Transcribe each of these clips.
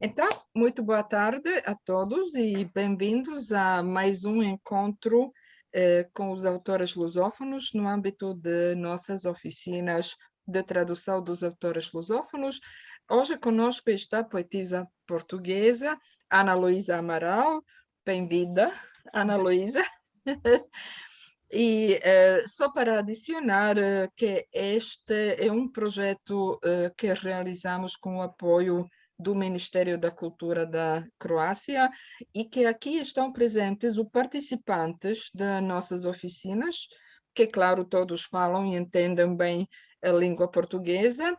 Então, muito boa tarde a todos e bem-vindos a mais um encontro com os autores lusófonos no âmbito de nossas oficinas de tradução dos autores lusófonos. Hoje conosco está a poetisa portuguesa Ana Luísa Amaral. Bem-vinda, Ana Luísa. E só para adicionar que este é um projeto que realizamos com o apoio do Ministério da Cultura da Croácia e que aqui estão presentes os participantes das nossas oficinas, que, claro, todos falam e entendem bem a língua portuguesa.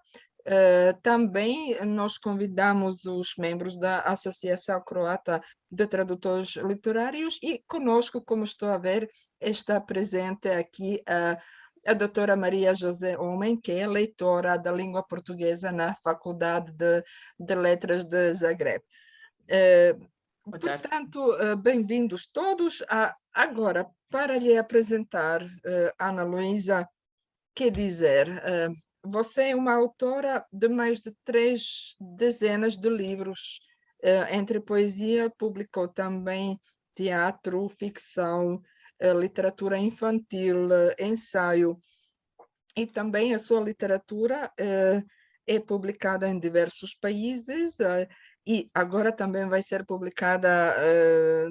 Também nós convidamos os membros da Associação Croata de Tradutores Literários e conosco, como estou a ver, está presente aqui a doutora Maria José Homem, que é leitora da língua portuguesa na Faculdade de Letras de Zagreb. Portanto, bem-vindos todos. Agora, para lhe apresentar, Ana Luísa, que dizer, você é uma autora de mais de 3 dezenas de livros, entre poesia, publicou também teatro, ficção, literatura infantil, ensaio, e também a sua literatura é publicada em diversos países, e agora também vai ser publicada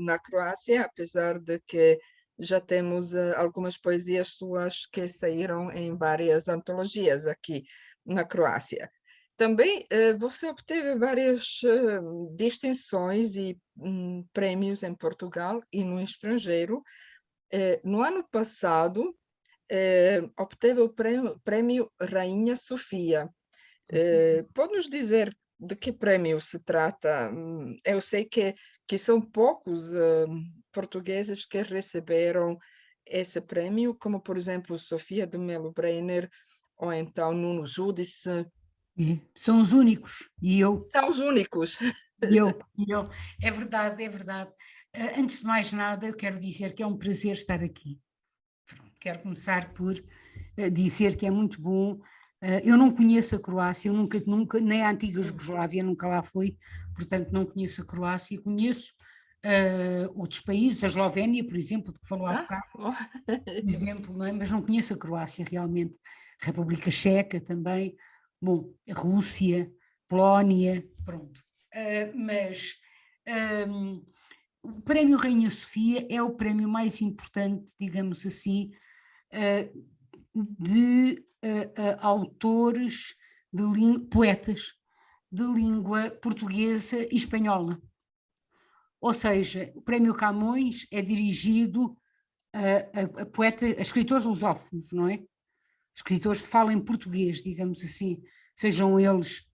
na Croácia, apesar de que já temos algumas poesias suas que saíram em várias antologias aqui na Croácia. Também você obteve várias distinções e prêmios em Portugal e no estrangeiro. No ano passado, obteve o prêmio Rainha Sofia. Pode nos dizer de que prêmio se trata? Eu sei que são poucos portugueses que receberam esse prêmio, como, por exemplo, Sofia de Melo Brenner ou então Nuno Judice. São os únicos, e eu. São os únicos. E eu. É verdade, é verdade. Antes de mais nada, eu quero dizer que é um prazer estar aqui. Quero começar por dizer que é muito bom. Eu não conheço a Croácia, eu nunca, nem a antiga Jugoslávia, nunca lá fui, portanto não conheço a Croácia, conheço outros países, a Eslovénia, por exemplo, de que falou há bocado, por exemplo, não é? Mas não conheço a Croácia realmente, a República Checa também, bom, a Rússia, Polónia, pronto. Mas o Prémio Rainha Sofia é o prémio mais importante, digamos assim, de autores, poetas de língua portuguesa e espanhola. Ou seja, o Prémio Camões é dirigido a escritores lusófonos, não é? Escritores que falam português, digamos assim, sejam eles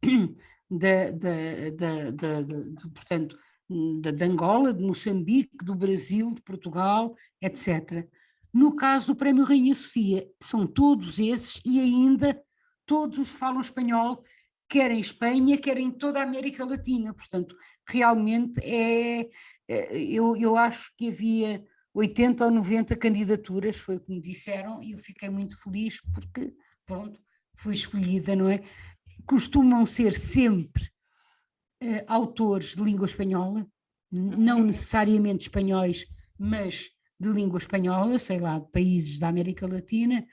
portanto, de Angola, de Moçambique, do Brasil, de Portugal, etc. No caso do Prémio Rainha Sofia, são todos esses e ainda todos falam espanhol, quer em Espanha, quer em toda a América Latina. Portanto, realmente eu acho que havia 80 ou 90 candidaturas, foi o que me disseram, e eu fiquei muito feliz porque, pronto, fui escolhida, não é? Costumam ser sempre autores de língua espanhola, não necessariamente espanhóis, mas de língua espanhola, sei lá, de países da América Latina.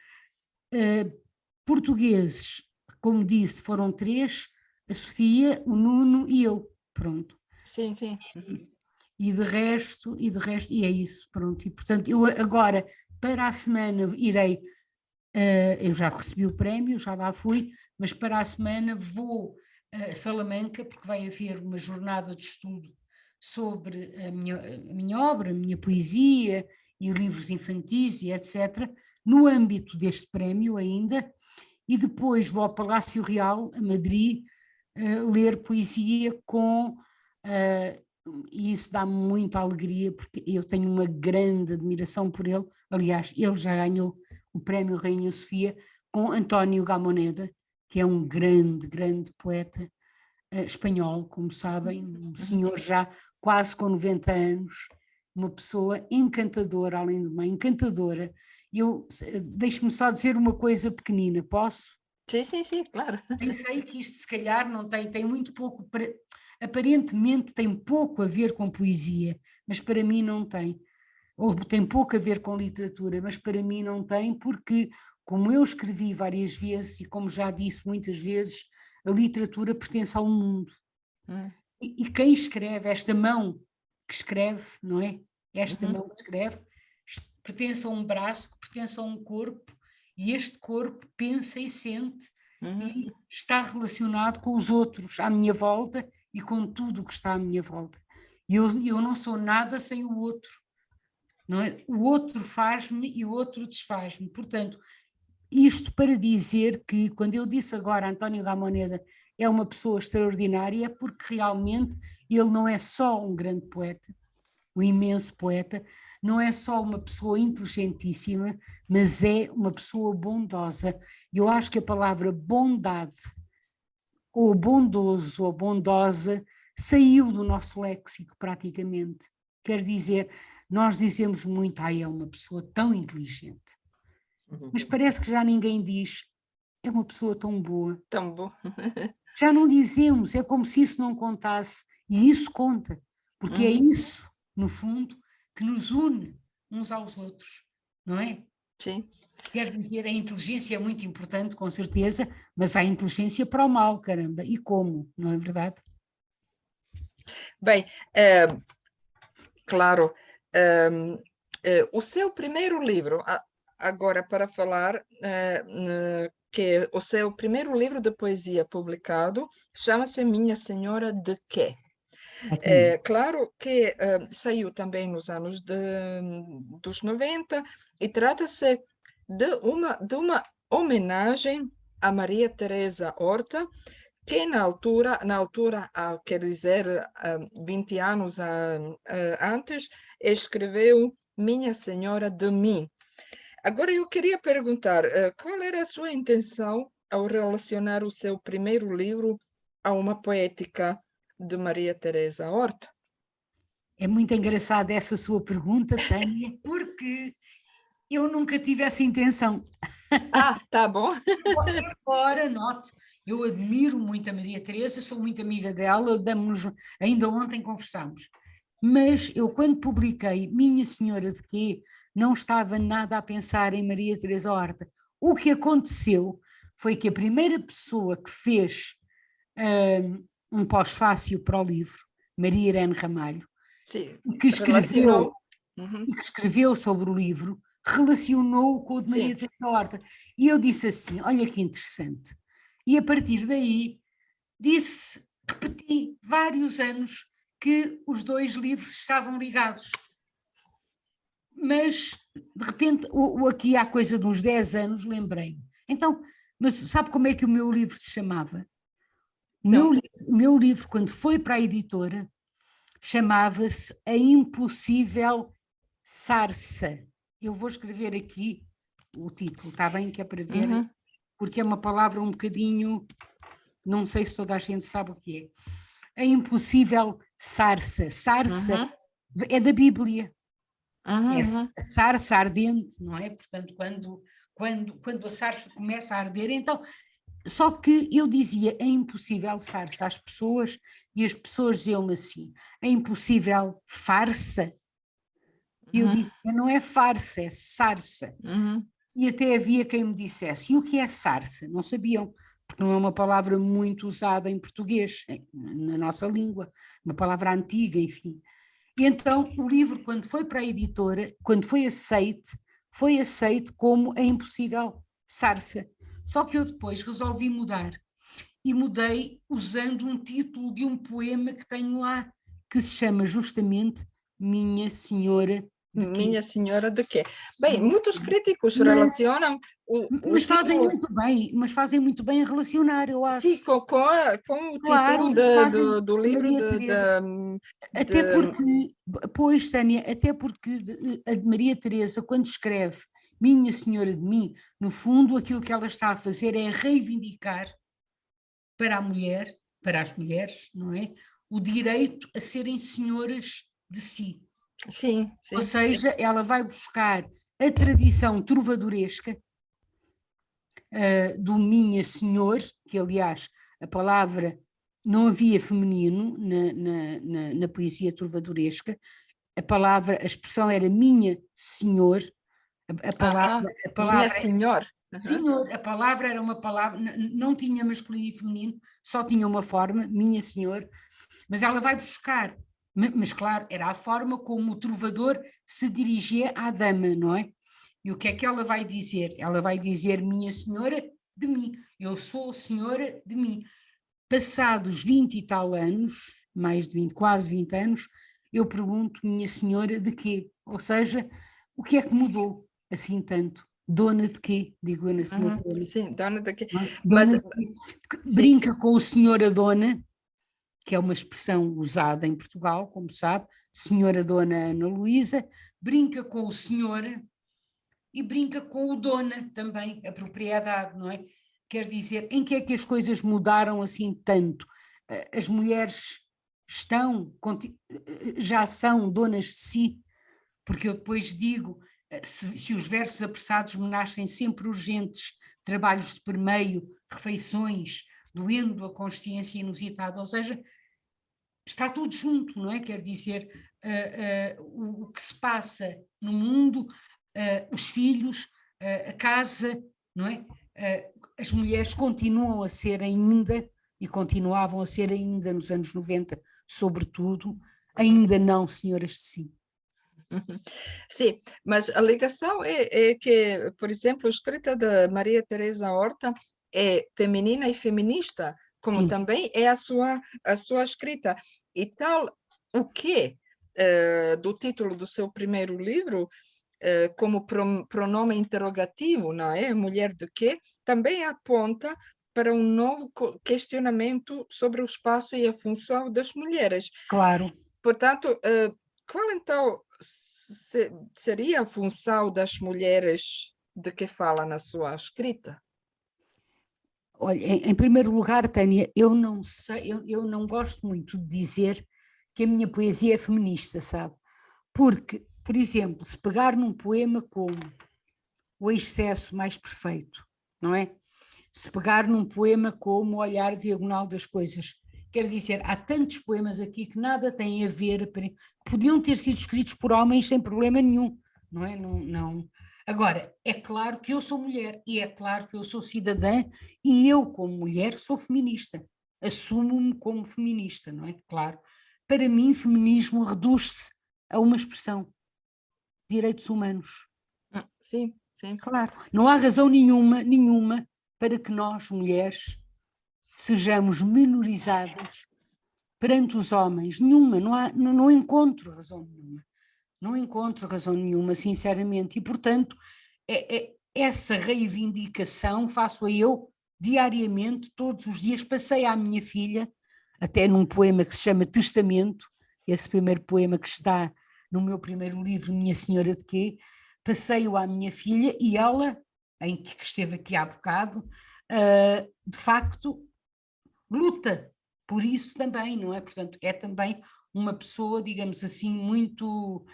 Portugueses, como disse, foram 3, a Sofia, o Nuno e eu, pronto. Sim, sim. E de resto, e é isso, pronto. E portanto, eu agora, para a semana, irei, eu já recebi o prémio, já lá fui, mas para a semana vou a Salamanca, porque vai haver uma jornada de estudo sobre a minha obra, a minha poesia e livros infantis e etc., no âmbito deste prémio ainda, e depois vou ao Palácio Real, a Madrid, ler poesia e isso dá-me muita alegria, porque eu tenho uma grande admiração por ele. Aliás, ele já ganhou o prémio Rainha Sofia com António Gamoneda, que é um grande, grande poeta espanhol, como sabem, um senhor já quase com 90 anos, uma pessoa encantadora, além de uma encantadora. Deixe-me só dizer uma coisa pequenina, posso? Sim, sim, sim, claro. Pensei que isto se calhar não tem muito pouco aparentemente tem pouco a ver com poesia, mas para mim não tem. Ou tem pouco a ver com literatura, mas para mim não tem, porque, como eu escrevi várias vezes, e como já disse muitas vezes, a literatura pertence ao mundo. E quem escreve, esta mão que escreve, não é? Esta mão que escreve, pertence a um braço, que pertence a um corpo, e este corpo pensa e sente, e está relacionado com os outros à minha volta e com tudo o que está à minha volta. E eu não sou nada sem o outro. Não é? O outro faz-me e o outro desfaz-me. Portanto, isto para dizer que, quando eu disse agora António Ramoneda é uma pessoa extraordinária, é porque realmente ele não é só um grande poeta, um imenso poeta, não é só uma pessoa inteligentíssima, mas é uma pessoa bondosa. Eu acho que a palavra bondade, ou bondoso, ou bondosa, saiu do nosso léxico praticamente. Quer dizer, nós dizemos muito, é uma pessoa tão inteligente, mas parece que já ninguém diz, é uma pessoa tão boa. Tão bom. Já não dizemos, é como se isso não contasse, e isso conta, porque é isso, no fundo, que nos une uns aos outros, não é? Sim. Quer dizer, a inteligência é muito importante, com certeza, mas há inteligência para o mal, caramba, e como, não é verdade? Bem, claro, o seu primeiro livro, agora para falar, que o seu primeiro livro de poesia publicado chama-se Minha Senhora de Quê? Claro que saiu também nos anos dos 90 e trata-se de uma homenagem a Maria Teresa Horta, que na altura, quer dizer, 20 anos antes, escreveu Minha Senhora de Mim. Agora eu queria perguntar, qual era a sua intenção ao relacionar o seu primeiro livro a uma poética de Maria Teresa Horta? É muito engraçada essa sua pergunta, Tânia, porque eu nunca tive essa intenção. Tá bom. Embora, note, eu admiro muito a Maria Teresa, sou muito amiga dela, ainda ontem conversámos. Mas eu, quando publiquei Minha Senhora de Quê, não estava nada a pensar em Maria Teresa Horta. O que aconteceu foi que a primeira pessoa que fez um pós-fácil para o livro, Maria Irene Ramalho, Sim, que relacionou. escreveu sobre o livro, relacionou com o de Maria Teresa Horta. E eu disse assim, olha que interessante. E a partir daí repeti vários anos que os dois livros estavam ligados. Mas, de repente, aqui há coisa de uns 10 anos, lembrei-me. Então, mas sabe como é que o meu livro se chamava? O meu livro, quando foi para a editora, chamava-se A Impossível Sarsa. Eu vou escrever aqui o título, está bem? Que é para ver, porque é uma palavra um bocadinho, não sei se toda a gente sabe o que é. A Impossível Sarsa. Sarsa é da Bíblia. É a sarça ardente, não é? Portanto, quando a sarça começa a arder, então... Só que eu dizia, é impossível sarça às pessoas, e as pessoas diziam-me assim, é impossível farsa. E eu disse, não é farsa, é sarça. E até havia quem me dissesse, e o que é sarça? Não sabiam, porque não é uma palavra muito usada em português, na nossa língua, uma palavra antiga, enfim. E então o livro, quando foi para a editora, quando foi aceite como a impossível sarça. Só que eu depois resolvi mudar, e mudei usando um título de um poema que tenho lá, que se chama justamente Minha Senhora de Quê? Minha Senhora de Quê? Bem, muitos críticos relacionam mas fazem muito bem a relacionar, eu acho. Sim, com o título do livro Maria Teresa. Até porque, pois, Tânia, até porque a Maria Teresa, quando escreve Minha Senhora de Mim, no fundo aquilo que ela está a fazer é reivindicar para a mulher, para as mulheres, não é? O direito a serem senhoras de si. Sim. Ou seja, ela vai buscar a tradição trovadoresca do Minha Senhor, que aliás a palavra não havia feminino na poesia trovadoresca, a expressão era minha senhor, a palavra, Minha senhora. senhor, a palavra era uma palavra, não tinha masculino e feminino, só tinha uma forma, minha senhor, mas ela vai buscar, mas claro, era a forma como o trovador se dirigia à dama, não é? E o que é que ela vai dizer? Ela vai dizer, minha senhora de mim, eu sou senhora de mim. Passados 20 e tal anos, mais de 20, quase 20 anos, eu pergunto, minha senhora, de quê? Ou seja, o que é que mudou assim tanto? Dona de quê? Digo eu na segunda. Sim, dona de quê? Mas, brinca com o senhora dona, que é uma expressão usada em Portugal, como sabe, senhora dona Ana Luísa, brinca com o senhora e brinca com o dona também, a propriedade, não é? Quer dizer, em que é que as coisas mudaram assim tanto? As mulheres já são donas de si, porque eu depois digo, se os versos apressados me nascem sempre urgentes, trabalhos de permeio, refeições, doendo a consciência inusitada, ou seja, está tudo junto, não é? Quer dizer, o que se passa no mundo, os filhos, a casa, não é? As mulheres continuam a ser ainda, e continuavam a ser ainda nos anos 90, sobretudo, ainda não senhoras de si. Sim, mas a ligação é que, por exemplo, a escrita da Maria Teresa Horta é feminina e feminista, como Sim. também é a sua escrita. E tal, o que do título do seu primeiro livro, como pronome interrogativo, não é? Mulher de quê? Também aponta para um novo questionamento sobre o espaço e a função das mulheres. Claro. Portanto, qual então seria a função das mulheres de que fala na sua escrita? Olha, em primeiro lugar, Tânia, eu não sei, eu não gosto muito de dizer que a minha poesia é feminista, sabe? Porque, por exemplo, se pegar num poema como O Excesso Mais Perfeito, não é? Se pegar num poema como O Olhar Diagonal das Coisas, quer dizer, há tantos poemas aqui que nada têm a ver, podiam ter sido escritos por homens sem problema nenhum, não é? Não. Agora, é claro que eu sou mulher e é claro que eu sou cidadã e eu, como mulher, sou feminista. Assumo-me como feminista, não é? Claro. Para mim, feminismo reduz-se a uma expressão: direitos humanos. Sim, sim. Claro. Não há razão nenhuma para que nós, mulheres, sejamos menorizadas perante os homens. Nenhuma, não encontro razão nenhuma. Não encontro razão nenhuma, sinceramente, e portanto essa reivindicação faço eu diariamente, todos os dias. Passei à minha filha, até num poema que se chama Testamento, esse primeiro poema que está no meu primeiro livro, Minha Senhora de Quê, passei-o à minha filha e ela, em que esteve aqui há bocado, de facto luta por isso também, não é? Portanto, é também uma pessoa, digamos assim, muito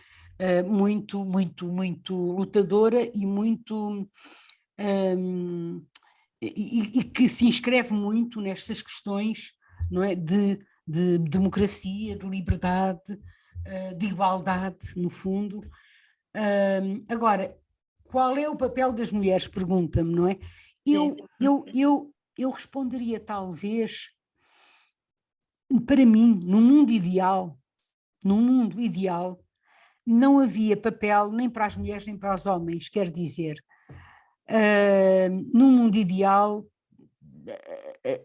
lutadora e muito e que se inscreve muito nestas questões, não é? De democracia, de liberdade, de igualdade, no fundo. Agora, qual é o papel das mulheres? Pergunta-me, não é? Eu responderia talvez, para mim, no mundo ideal, não havia papel nem para as mulheres nem para os homens, quer dizer, num mundo ideal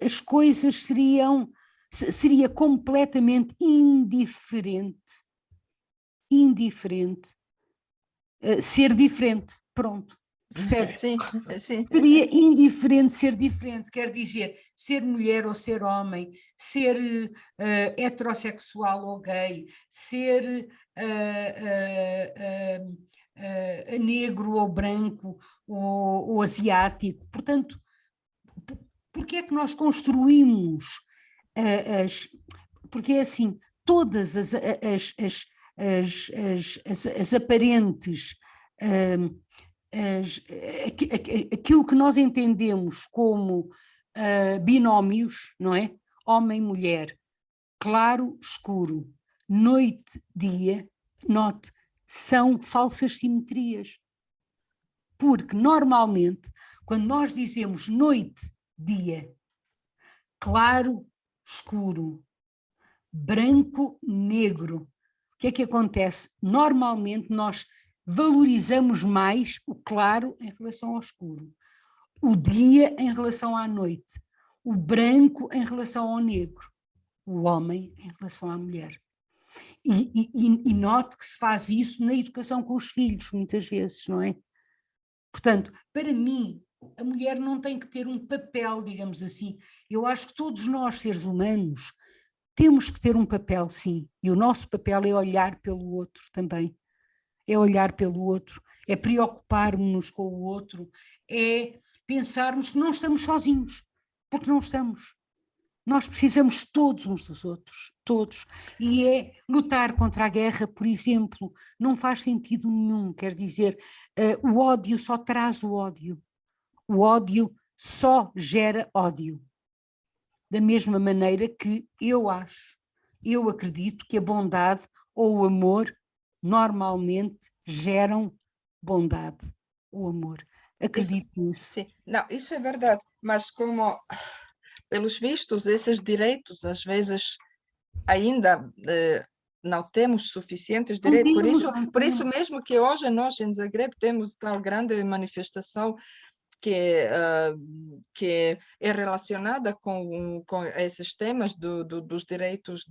as coisas seria completamente indiferente ser diferente, pronto, percebe? Sim, sim. Seria indiferente ser diferente, quer dizer, ser mulher ou ser homem, ser heterossexual ou gay, ser negro ou branco ou asiático. Portanto, porque é que nós construímos porque é assim, todas as aparentes aquilo que nós entendemos como binómios, não é? homem, mulher, claro, escuro, noite, dia, note, são falsas simetrias. Porque, normalmente, quando nós dizemos noite, dia, claro, escuro, branco, negro, o que é que acontece? Normalmente nós valorizamos mais o claro em relação ao escuro, o dia em relação à noite, o branco em relação ao negro, o homem em relação à mulher. E note que se faz isso na educação com os filhos, muitas vezes, não é? Portanto, para mim, a mulher não tem que ter um papel, digamos assim. Eu acho que todos nós, seres humanos, temos que ter um papel, sim, e o nosso papel é olhar pelo outro também. É olhar pelo outro, é preocupar-nos com o outro, é pensarmos que não estamos sozinhos, porque não estamos. Nós precisamos todos uns dos outros, todos. E é lutar contra a guerra, por exemplo, não faz sentido nenhum, quer dizer, o ódio só traz o ódio. O ódio só gera ódio. Da mesma maneira que eu acredito que a bondade ou o amor normalmente geram bondade ou amor. Acredito nisso. Sim, não, isso é verdade, mas como, pelos vistos, esses direitos, às vezes, ainda não temos suficientes Não direitos, temos, não por isso temos. mesmo que hoje nós em Zagreb temos tal grande manifestação que é relacionada com esses temas dos direitos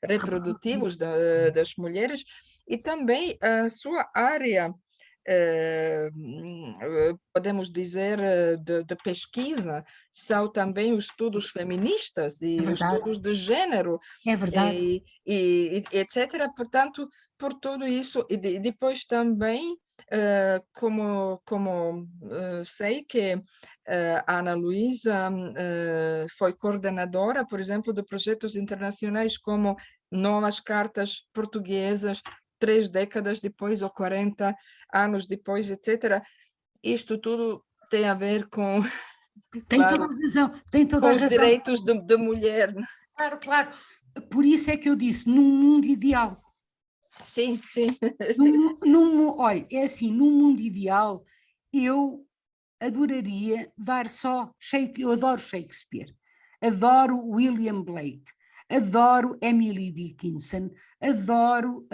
reprodutivos das mulheres e também a sua área, podemos dizer, de pesquisa, são também os estudos feministas É e os verdade, estudos de gênero, é verdade. etc. Portanto, por tudo isso, e depois também, como sei que a Ana Luísa foi coordenadora, por exemplo, de projetos internacionais como Novas Cartas Portuguesas, 3 décadas depois ou 40 anos depois, etc. Isto tudo tem a ver com, Tem toda a claro, razão, tem toda com a os razão. direitos da mulher. Claro, claro. Por isso é que eu disse, num mundo ideal. Sim, sim. Olha, é assim, num mundo ideal, eu adoraria dar só Shakespeare, eu adoro Shakespeare, adoro William Blake, adoro Emily Dickinson, adoro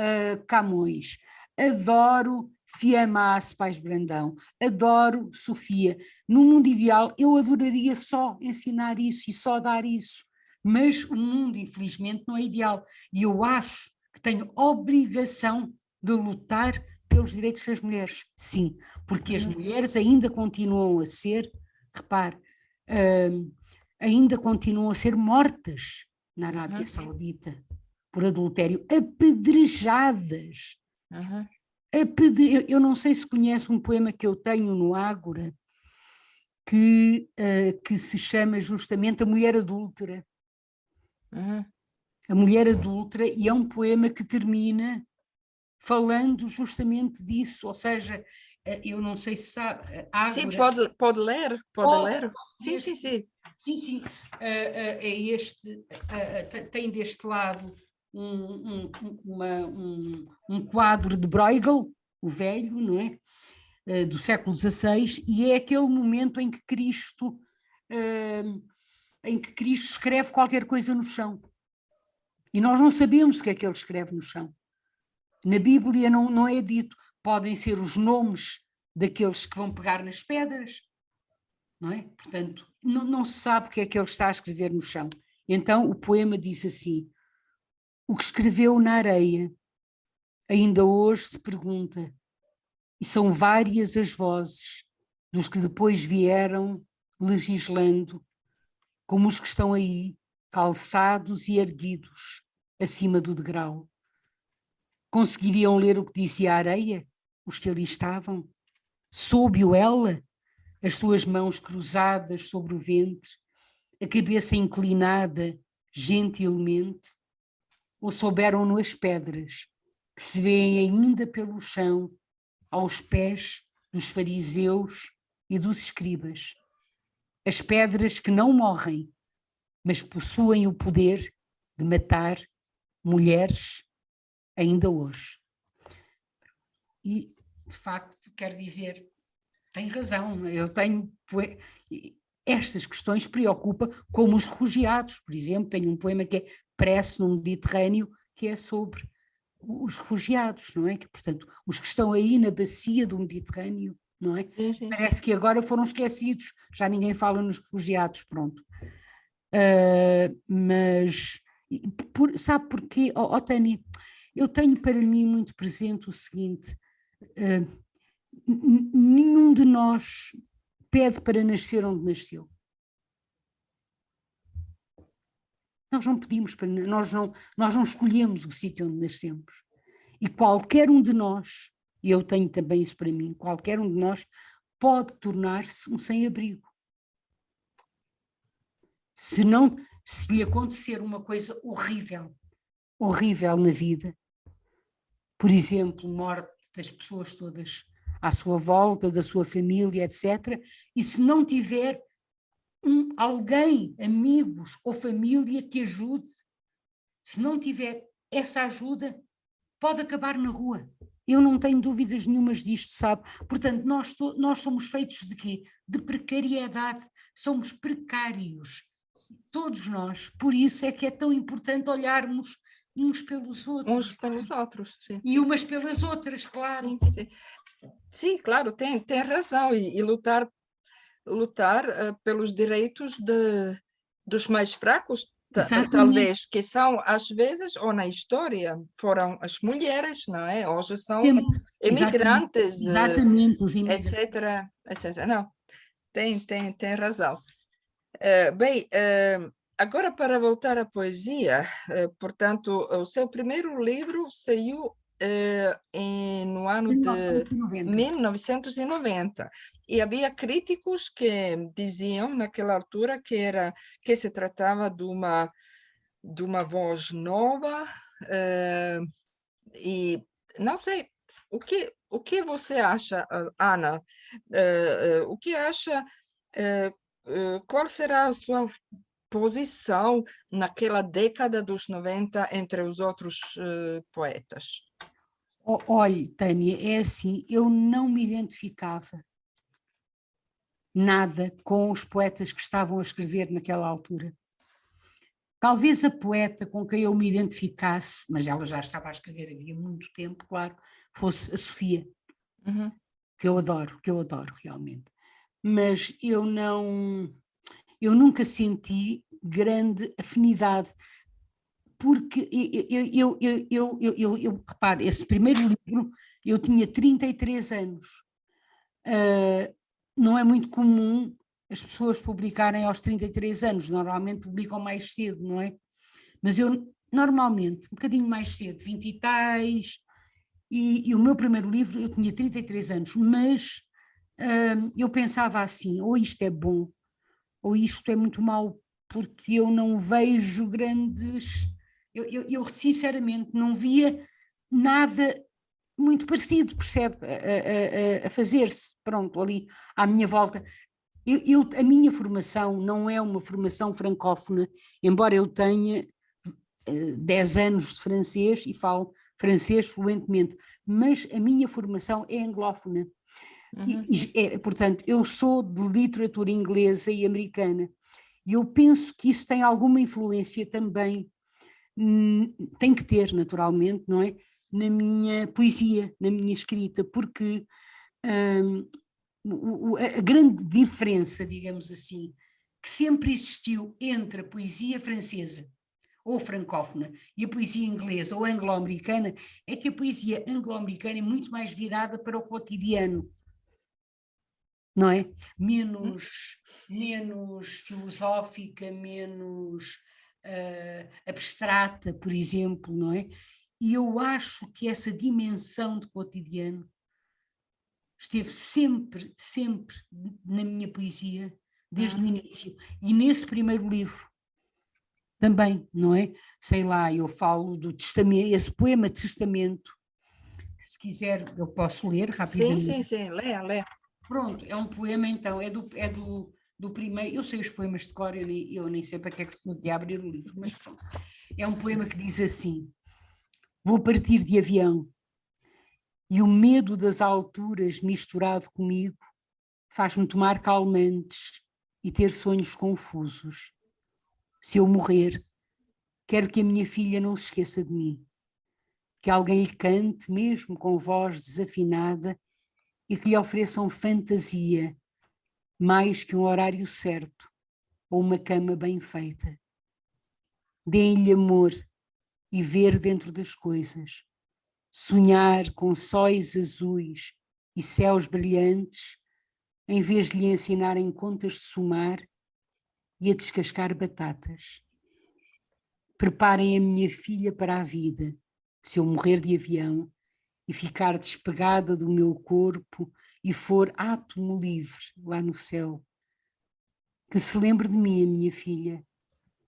Camões, adoro Fiamma Paz Brandão, adoro Sofia. No mundo ideal, eu adoraria só ensinar isso e só dar isso, mas o mundo, infelizmente, não é ideal. E eu acho que tenho obrigação de lutar pelos direitos das mulheres, sim, porque as mulheres ainda continuam a ser, repare, ainda continuam a ser mortas na Arábia Saudita por adultério, apedrejadas. Eu não sei se conhece um poema que eu tenho no Ágora, que se chama justamente A Mulher Adúltera. A Mulher Adúltera, e é um poema que termina falando justamente disso, ou seja, eu não sei se sabe, Sim, Ágora... pode ler, pode ler. Sim, sim, sim. Sim, sim, é este, tem deste lado um quadro de Bruegel, o velho, não é? Do século XVI, e é aquele momento em que Cristo escreve qualquer coisa no chão. E nós não sabemos o que é que ele escreve no chão. Na Bíblia não é dito, podem ser os nomes daqueles que vão pegar nas pedras, não é? Portanto, não se sabe o que é que ele está a escrever no chão. Então o poema diz assim: o que escreveu na areia ainda hoje se pergunta, e são várias as vozes dos que depois vieram legislando, como os que estão aí, calçados e erguidos, acima do degrau. Conseguiriam ler o que dizia a areia, os que ali estavam? Soube-o ela, as suas mãos cruzadas sobre o ventre, a cabeça inclinada gentilmente? Ou souberam-no as pedras, que se vêem ainda pelo chão, aos pés dos fariseus e dos escribas? As pedras que não morrem, mas possuem o poder de matar mulheres ainda hoje. E, de facto, quer dizer, tem razão, eu tenho... Estas questões preocupam, como os refugiados, por exemplo, tenho um poema que é Prece no Mediterrâneo, que é sobre os refugiados, não é? Que, portanto, os que estão aí na bacia do Mediterrâneo, não é? Sim, sim. Parece que agora foram esquecidos, já ninguém fala nos refugiados, pronto. Mas, sabe porquê, Tânia? Eu tenho para mim muito presente o seguinte, nenhum de nós pede para nascer onde nasceu. Nós não pedimos para, nós não escolhemos o sítio onde nascemos. E qualquer um de nós, e eu tenho também isso para mim, qualquer um de nós pode tornar-se um sem-abrigo. Se lhe acontecer uma coisa horrível, horrível na vida, por exemplo, morte das pessoas todas à sua volta, da sua família, etc., e se não tiver alguém, amigos ou família que ajude, se não tiver essa ajuda, pode acabar na rua. Eu não tenho dúvidas nenhumas disto, sabe? Portanto, nós somos feitos de quê? De precariedade, somos precários, todos nós. Por isso é que é tão importante olharmos uns pelos outros. Uns pelos outros, sim. E umas pelas outras, claro. Sim, sim, sim. Sim, claro, tem razão, e lutar pelos direitos dos mais fracos, talvez, que são, às vezes, ou na história, foram as mulheres, não é? Hoje são imigrantes, exatamente, os imigrantes. etc. Não, tem razão. Bem, agora para voltar à poesia, portanto, o seu primeiro livro saiu no ano 1990. de 1990, e havia críticos que diziam naquela altura que se tratava de uma voz nova, e não sei, o que você acha, Ana? O que acha, qual será a sua posição naquela década dos 90 entre os outros poetas? Olha, Tânia, é assim, eu não me identificava nada com os poetas que estavam a escrever naquela altura. Talvez a poeta com quem eu me identificasse, mas ela já estava a escrever havia muito tempo, claro, fosse a Sofia, que eu adoro realmente. Mas eu nunca senti grande afinidade, porque eu repare, esse primeiro livro eu tinha 33 anos, não é muito comum as pessoas publicarem aos 33 anos, normalmente publicam mais cedo, não é? Mas eu normalmente, um bocadinho mais cedo, 20 e tais, e o meu primeiro livro eu tinha 33 anos, mas eu pensava assim, ou isto é bom, ou isto é muito mau, porque eu não vejo grandes... Eu sinceramente não via nada muito parecido, percebe, a fazer-se, pronto, ali à minha volta. A minha formação não é uma formação francófona, embora eu tenha 10 anos de francês e falo francês fluentemente, mas a minha formação é anglófona. Portanto, eu sou de literatura inglesa e americana, e eu penso que isso tem alguma influência também, tem que ter naturalmente, não é? Na minha poesia, na minha escrita, porque a grande diferença, digamos assim, que sempre existiu entre a poesia francesa ou francófona e a poesia inglesa ou anglo-americana, é que a poesia anglo-americana é muito mais virada para o cotidiano, não é? Menos filosófica, menos abstrata, por exemplo, não é? E eu acho que essa dimensão de cotidiano esteve sempre na minha poesia, desde o início. E nesse primeiro livro também, não é? Sei lá, eu falo do testamento, esse poema Testamento, se quiser eu posso ler rapidamente. Sim, leia. Pronto, é um poema então, é do do primeiro, eu sei os poemas de cor, eu nem sei para que é que se de abrir o livro, mas pronto. É um poema que diz assim: vou partir de avião e o medo das alturas misturado comigo faz-me tomar calmantes e ter sonhos confusos. Se eu morrer, quero que a minha filha não se esqueça de mim, que alguém lhe cante mesmo com voz desafinada e que lhe ofereçam fantasia, mais que um horário certo ou uma cama bem feita. Deem-lhe amor e ver dentro das coisas, sonhar com sóis azuis e céus brilhantes, em vez de lhe ensinarem contas de somar e a descascar batatas. Preparem a minha filha para a vida, se eu morrer de avião e ficar despegada do meu corpo e for átomo livre lá no céu. Que se lembre de mim, a minha filha,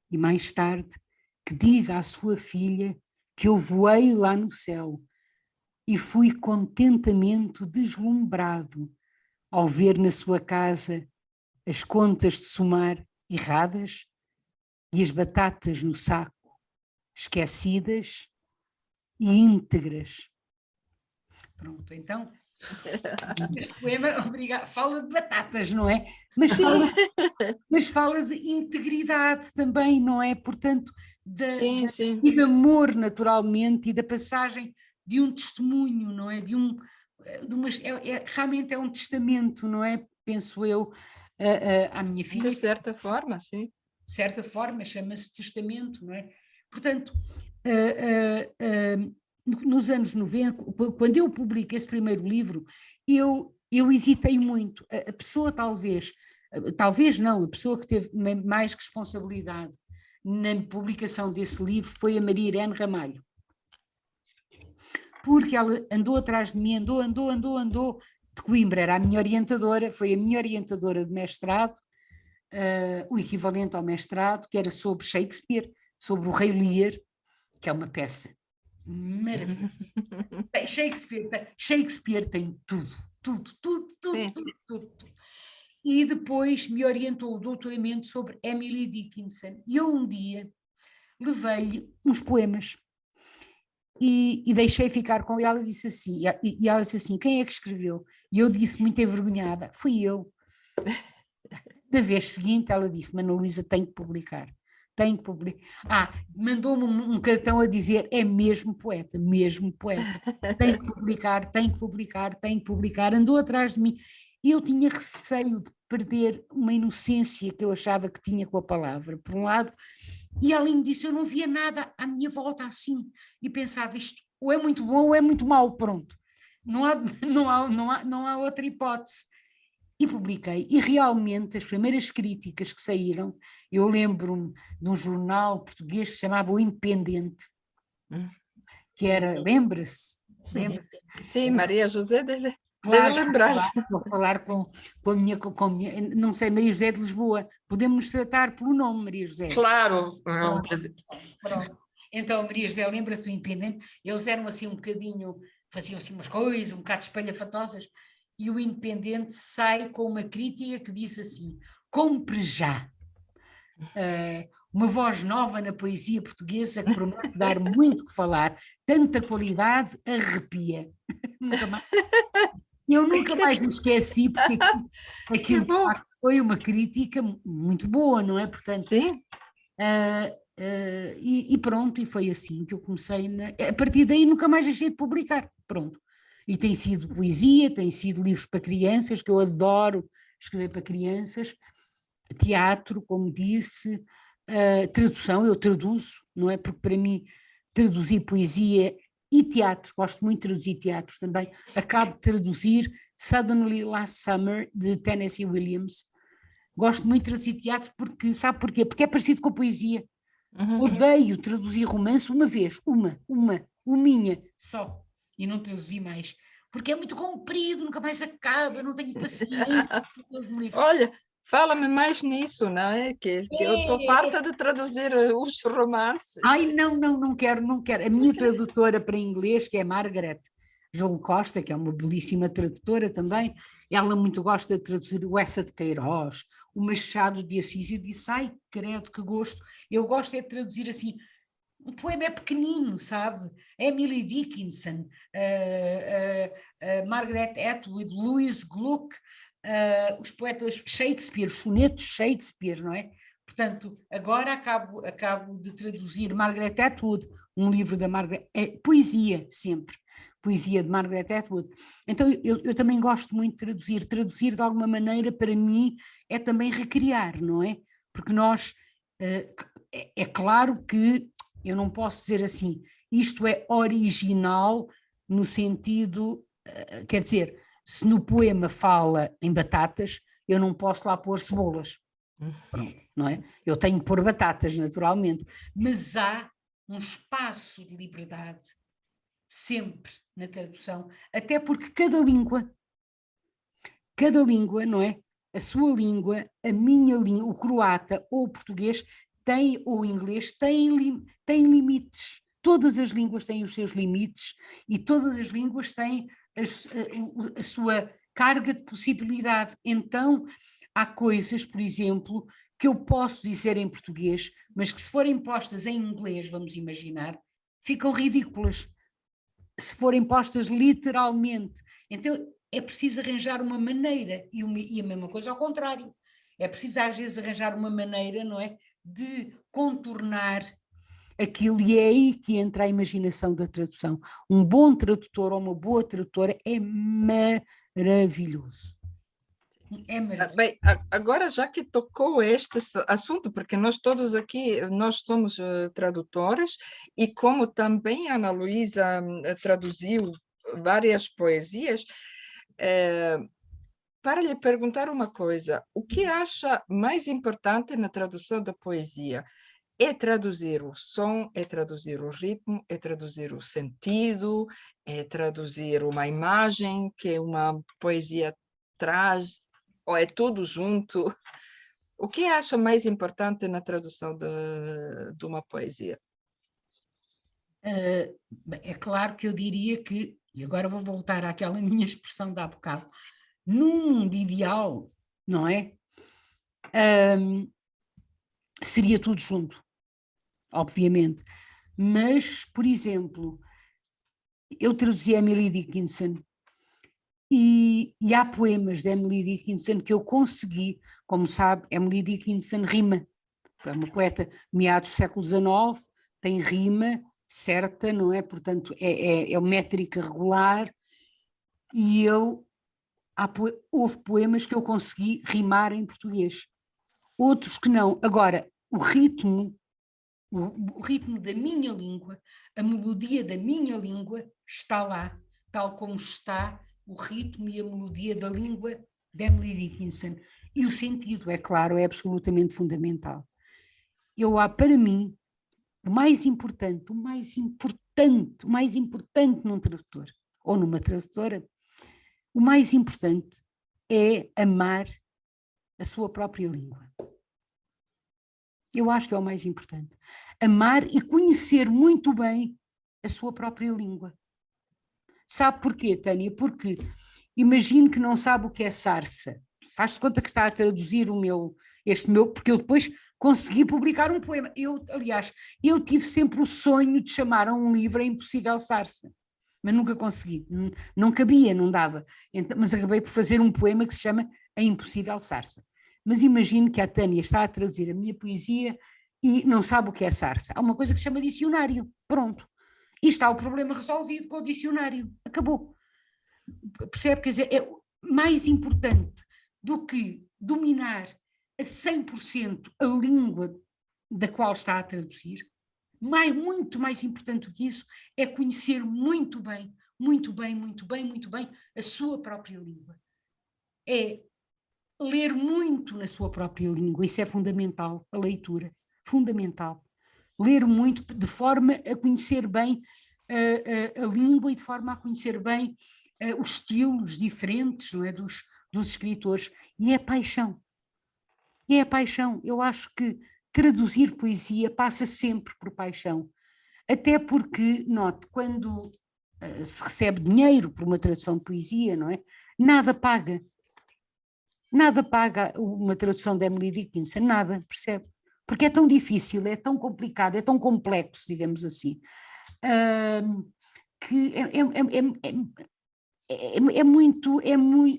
e mais tarde que diga à sua filha que eu voei lá no céu e fui contentamente deslumbrado ao ver na sua casa as contas de somar erradas e as batatas no saco, esquecidas e íntegras. Pronto, então, este poema fala de batatas, não é? Mas fala de integridade também, não é? Portanto, Sim, sim. e de amor, naturalmente, e da passagem de um testemunho, não é? Realmente é um testamento, não é? Penso eu, à minha filha. De certa forma, sim. De certa forma, chama-se testamento, não é? Portanto, nos anos 90, quando eu publiquei esse primeiro livro, eu hesitei muito. A pessoa talvez não, a pessoa que teve mais responsabilidade na publicação desse livro foi a Maria Irene Ramalho. Porque ela andou atrás de mim, andou, de Coimbra, era a minha orientadora, foi a minha orientadora de mestrado, o equivalente ao mestrado, que era sobre Shakespeare, sobre o Rei Lear, que é uma peça maravilhosa. Shakespeare tem tudo. E depois me orientou o doutoramento sobre Emily Dickinson. E eu um dia levei-lhe uns poemas e deixei ficar com ela. Ela disse assim, e ela disse assim: quem é que escreveu? E eu disse, muito envergonhada, fui eu. Da vez seguinte ela disse: Ana Luísa, tenho que publicar. Mandou-me um cartão a dizer: é mesmo poeta, tem que publicar, andou atrás de mim. E eu tinha receio de perder uma inocência que eu achava que tinha com a palavra, por um lado, e além disso eu não via nada à minha volta assim, e pensava, isto ou é muito bom ou é muito mau, pronto, não há outra hipótese. E publiquei, e realmente as primeiras críticas que saíram, eu lembro-me de um jornal português que se chamava O Independente, que era, lembra-se? Sim, Maria José deve lembrar-se. Vou falar com a minha, não sei, Maria José de Lisboa, podemos nos tratar pelo nome, Maria José. Claro. Pronto. Então, Maria José, lembra-se do Independente? Eles eram assim um bocadinho, faziam assim umas coisas, um bocado espalhafatosas, e o Independente sai com uma crítica que diz assim: compre já. Uma voz nova na poesia portuguesa que promete dar muito que falar, tanta qualidade, arrepia. Eu nunca mais me esqueci, porque aquilo de facto foi uma crítica muito boa, não é? Portanto, sim. E pronto, e foi assim que eu comecei. A partir daí nunca mais deixei de publicar, pronto. E tem sido poesia, tem sido livros para crianças, que eu adoro escrever para crianças, teatro, como disse, tradução, eu traduzo, não é? Porque para mim traduzir poesia e teatro, gosto muito de traduzir teatro também, acabo de traduzir Suddenly Last Summer, de Tennessee Williams. Gosto muito de traduzir teatro porque, sabe porquê? Porque é parecido com a poesia. Odeio traduzir romance uma vez, uma só, e não traduzi mais, porque é muito comprido, nunca mais acaba, não tenho paciência. Olha, fala-me mais nisso, não é? Que eu estou farta de traduzir os romances. Ai, não quero. A minha tradutora para inglês, que é Margaret, João Costa, que é uma belíssima tradutora também, ela muito gosta de traduzir o Essa de Queiroz, o Machado de Assis, eu disse, ai, credo, que gosto, eu gosto é de traduzir assim, um poema é pequenino, sabe? Emily Dickinson, Margaret Atwood, Louis Gluck, os poetas Shakespeare, os sonetos Shakespeare, não é? Portanto, agora acabo de traduzir Margaret Atwood, um livro da Margaret, poesia sempre, poesia de Margaret Atwood. Então eu também gosto muito de traduzir. Traduzir de alguma maneira para mim é também recriar, não é? Porque nós, é claro que eu não posso dizer assim, isto é original no sentido, quer dizer, se no poema fala em batatas, eu não posso lá pôr cebolas. Pronto, não é? Eu tenho que pôr batatas, naturalmente, mas há um espaço de liberdade sempre na tradução, até porque cada língua, não é? A sua língua, a minha língua, o croata ou o português tem, ou o inglês tem limites. Todas as línguas têm os seus limites e todas as línguas têm a sua carga de possibilidade. Então, há coisas, por exemplo, que eu posso dizer em português, mas que se forem postas em inglês, vamos imaginar, ficam ridículas. Se forem postas literalmente. Então, é preciso arranjar uma maneira, e a mesma coisa ao contrário. É preciso às vezes arranjar uma maneira, não é, de contornar aquilo, e é aí que entra a imaginação da tradução. Um bom tradutor ou uma boa tradutora é maravilhoso. É maravilhoso. Bem, agora já que tocou este assunto, porque nós todos aqui, nós somos tradutores, e como também a Ana Luísa traduziu várias poesias, para lhe perguntar uma coisa, o que acha mais importante na tradução da poesia? É traduzir o som, é traduzir o ritmo, é traduzir o sentido, é traduzir uma imagem que uma poesia traz, ou é tudo junto? O que acha mais importante na tradução de uma poesia? É claro que eu diria que, e agora vou voltar àquela minha expressão de há bocado, num mundo ideal, não é? Seria tudo junto, obviamente. Mas, por exemplo, eu traduzi Emily Dickinson e há poemas de Emily Dickinson que eu consegui, como sabe, Emily Dickinson rima, é uma poeta meados do século XIX, tem rima certa, não é? Portanto, é métrica regular, e houve poemas que eu consegui rimar em português, outros que não. Agora, o ritmo da minha língua, a melodia da minha língua está lá, tal como está o ritmo e a melodia da língua de Emily Dickinson. E o sentido, é claro, é absolutamente fundamental. Para mim, o mais importante num tradutor ou numa tradutora, o mais importante é amar a sua própria língua. Eu acho que é o mais importante. Amar e conhecer muito bem a sua própria língua. Sabe porquê, Tânia? Porque imagino que não sabe o que é sarça. Faz-se conta que está a traduzir este meu, porque eu depois consegui publicar um poema. Aliás, eu tive sempre o sonho de chamar a um livro A Impossível Sarça, mas nunca consegui, não cabia, não dava. Então, mas acabei por fazer um poema que se chama A Impossível Sarça. Mas imagino que a Tânia está a traduzir a minha poesia e não sabe o que é sarça. Há uma coisa que se chama dicionário, pronto. E está o problema resolvido com o dicionário, acabou. Percebe? Quer dizer, é mais importante do que dominar a 100% a língua da qual está a traduzir, muito mais importante do que isso, é conhecer muito bem a sua própria língua. É ler muito na sua própria língua, isso é fundamental, a leitura, fundamental. Ler muito de forma a conhecer bem a língua e de forma a conhecer bem os estilos diferentes, não é, dos escritores. E é paixão. É a paixão. Eu acho que traduzir poesia passa sempre por paixão. Até porque, note, quando se recebe dinheiro por uma tradução de poesia, não é? Nada paga. Nada paga uma tradução de Emily Dickinson, nada, percebe? Porque é tão difícil, é tão complicado, é tão complexo, digamos assim, que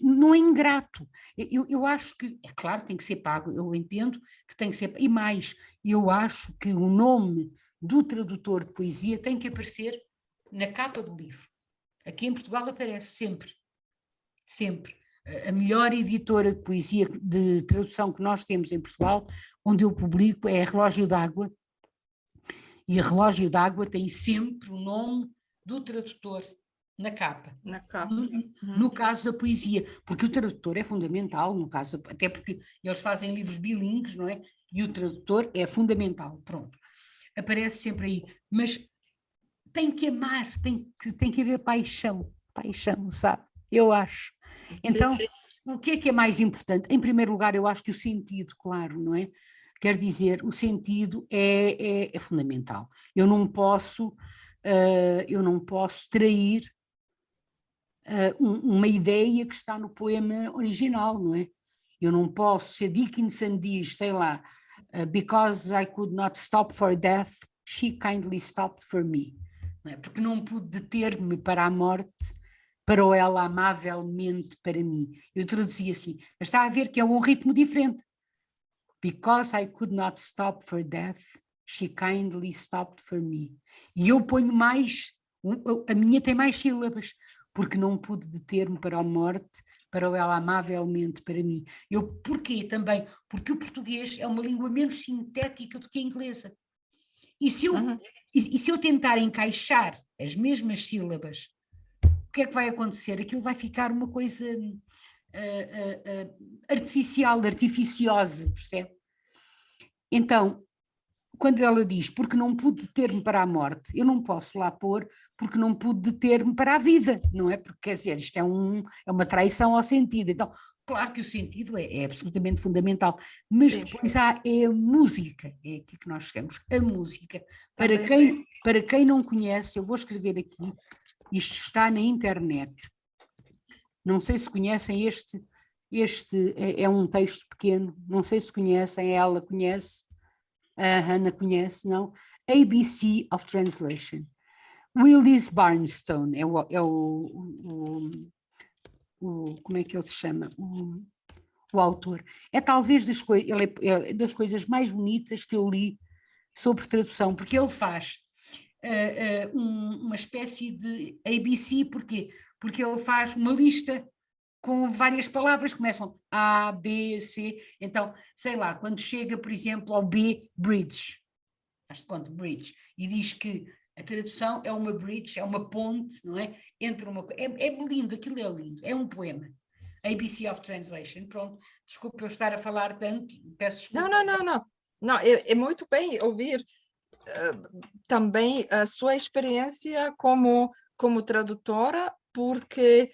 não é ingrato. Eu acho que, é claro, tem que ser pago, eu entendo que tem que ser, e mais, eu acho que o nome do tradutor de poesia tem que aparecer na capa do livro. Aqui em Portugal aparece sempre, sempre. A melhor editora de poesia de tradução que nós temos em Portugal, onde eu publico, é a Relógio d'Água, e a Relógio d'Água tem sempre o nome do tradutor na capa. Na capa. No caso da poesia, porque o tradutor é fundamental, no caso, até porque eles fazem livros bilíngues, não é? E o tradutor é fundamental, pronto. Aparece sempre aí, mas tem que amar, tem que haver paixão, sabe? Eu acho. Então, Sim, sim. o que é mais importante? Em primeiro lugar, eu acho que o sentido, claro, não é? Quer dizer, o sentido é fundamental. Eu não posso trair uma ideia que está no poema original, não é? Eu não posso, se a Dickinson diz, sei lá, because I could not stop for death, she kindly stopped for me. Não é? Porque não pude deter-me para a morte, parou ela amavelmente para mim. Eu traduzi assim, mas está a ver que é um ritmo diferente. Because I could not stop for death, she kindly stopped for me. E eu ponho mais, a minha tem mais sílabas, porque não pude deter-me para a morte, parou ela amavelmente para mim. Porquê também? Porque o português é uma língua menos sintética do que a inglesa. E se eu tentar encaixar as mesmas sílabas, o que é que vai acontecer? Aquilo vai ficar uma coisa artificial, artificiosa, percebe? Então, quando ela diz porque não pude deter-me para a morte, eu não posso lá pôr porque não pude deter-me para a vida, não é? Porque, quer dizer, isto é uma traição ao sentido. Então, claro que o sentido é absolutamente fundamental, mas Sim. depois há a música, é aqui que nós chegamos, a música. Para quem não conhece, eu vou escrever aqui, isto está na internet. Não sei se conhecem este é um texto pequeno, não sei se conhecem, ela conhece, a Hannah conhece, não? ABC of Translation. Willis Barnstone como é que ele se chama? O autor. É talvez das coisas mais bonitas que eu li sobre tradução, porque ele faz uma espécie de ABC, porquê? Porque ele faz uma lista com várias palavras, começam A, B, C, então, sei lá, quando chega, por exemplo, ao B, bridge, faz-te conta, bridge, e diz que a tradução é uma bridge, é uma ponte, não é? Entre uma coisa, é lindo, aquilo é lindo, é um poema. ABC of Translation, pronto, desculpa eu estar a falar tanto, peço desculpa. Não, é muito bem ouvir também a sua experiência como tradutora, porque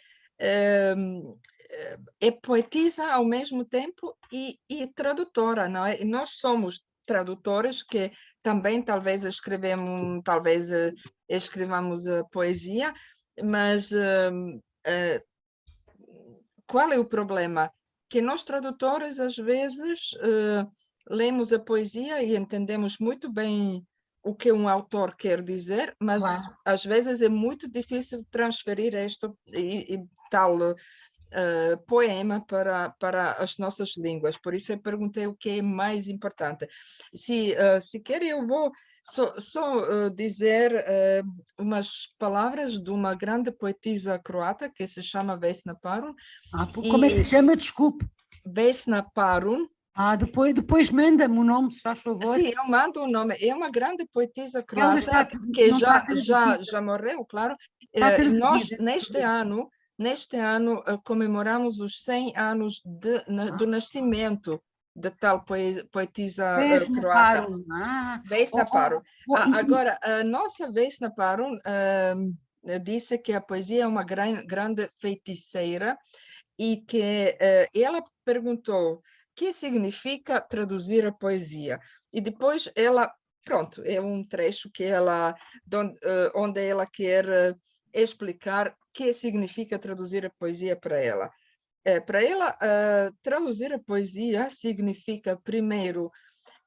é poetisa ao mesmo tempo e tradutora, não é? E nós somos tradutores que também talvez escrevamos poesia, mas qual é o problema? Que nós tradutores às vezes lemos a poesia e entendemos muito bem o que um autor quer dizer, mas Claro. às vezes é muito difícil transferir isto e tal poema para as nossas línguas. Por isso eu perguntei o que é mais importante. Se quer, eu vou só dizer umas palavras de uma grande poetisa croata que se chama Vesna Parun. Como é que se chama? Desculpe. Vesna Parun. Depois manda-me o nome, se faz favor. Sim, eu mando o nome. É uma grande poetisa croata que não está traduzida. já morreu, claro. Está Nós, traduzida. neste ano comemoramos os 100 anos do nascimento de tal poetisa Vesna croata. Parun. Vesna Parun. Agora, a nossa Vesna Parun disse que a poesia é uma grande feiticeira e que ela perguntou o que significa traduzir a poesia. E depois ela, pronto, é um trecho que onde ela quer explicar o que significa traduzir a poesia para ela. Para ela, traduzir a poesia significa, primeiro,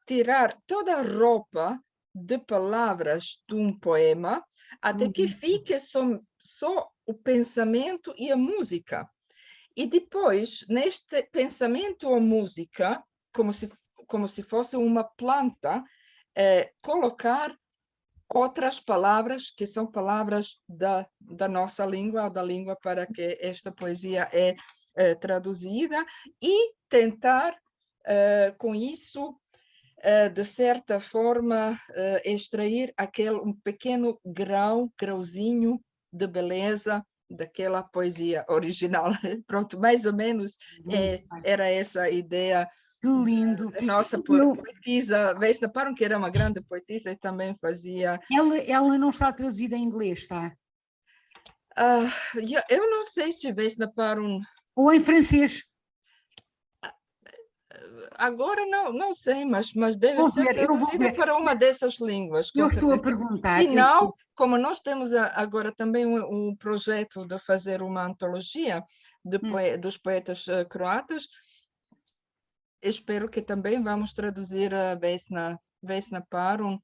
tirar toda a roupa de palavras de um poema até que fique só o pensamento e a música. E depois, neste pensamento ou música, como se fosse uma planta, colocar outras palavras que são palavras da nossa língua, ou da língua para que esta poesia é traduzida, e tentar, com isso, de certa forma, extrair um pequeno grauzinho de beleza daquela poesia original. Pronto, mais ou menos era essa a ideia. Que lindo! A nossa poetisa Vesna Parham, que era uma grande poetisa e também fazia... Ela não está traduzida em inglês, está? Eu não sei se Vesna Parham... Ou em francês? Agora não sei, mas deve ser traduzida para uma dessas línguas. Eu estou a perguntar. E não, como nós temos agora também um projeto de fazer uma antologia dos poetas croatas, espero que também vamos traduzir a Vesna Parham,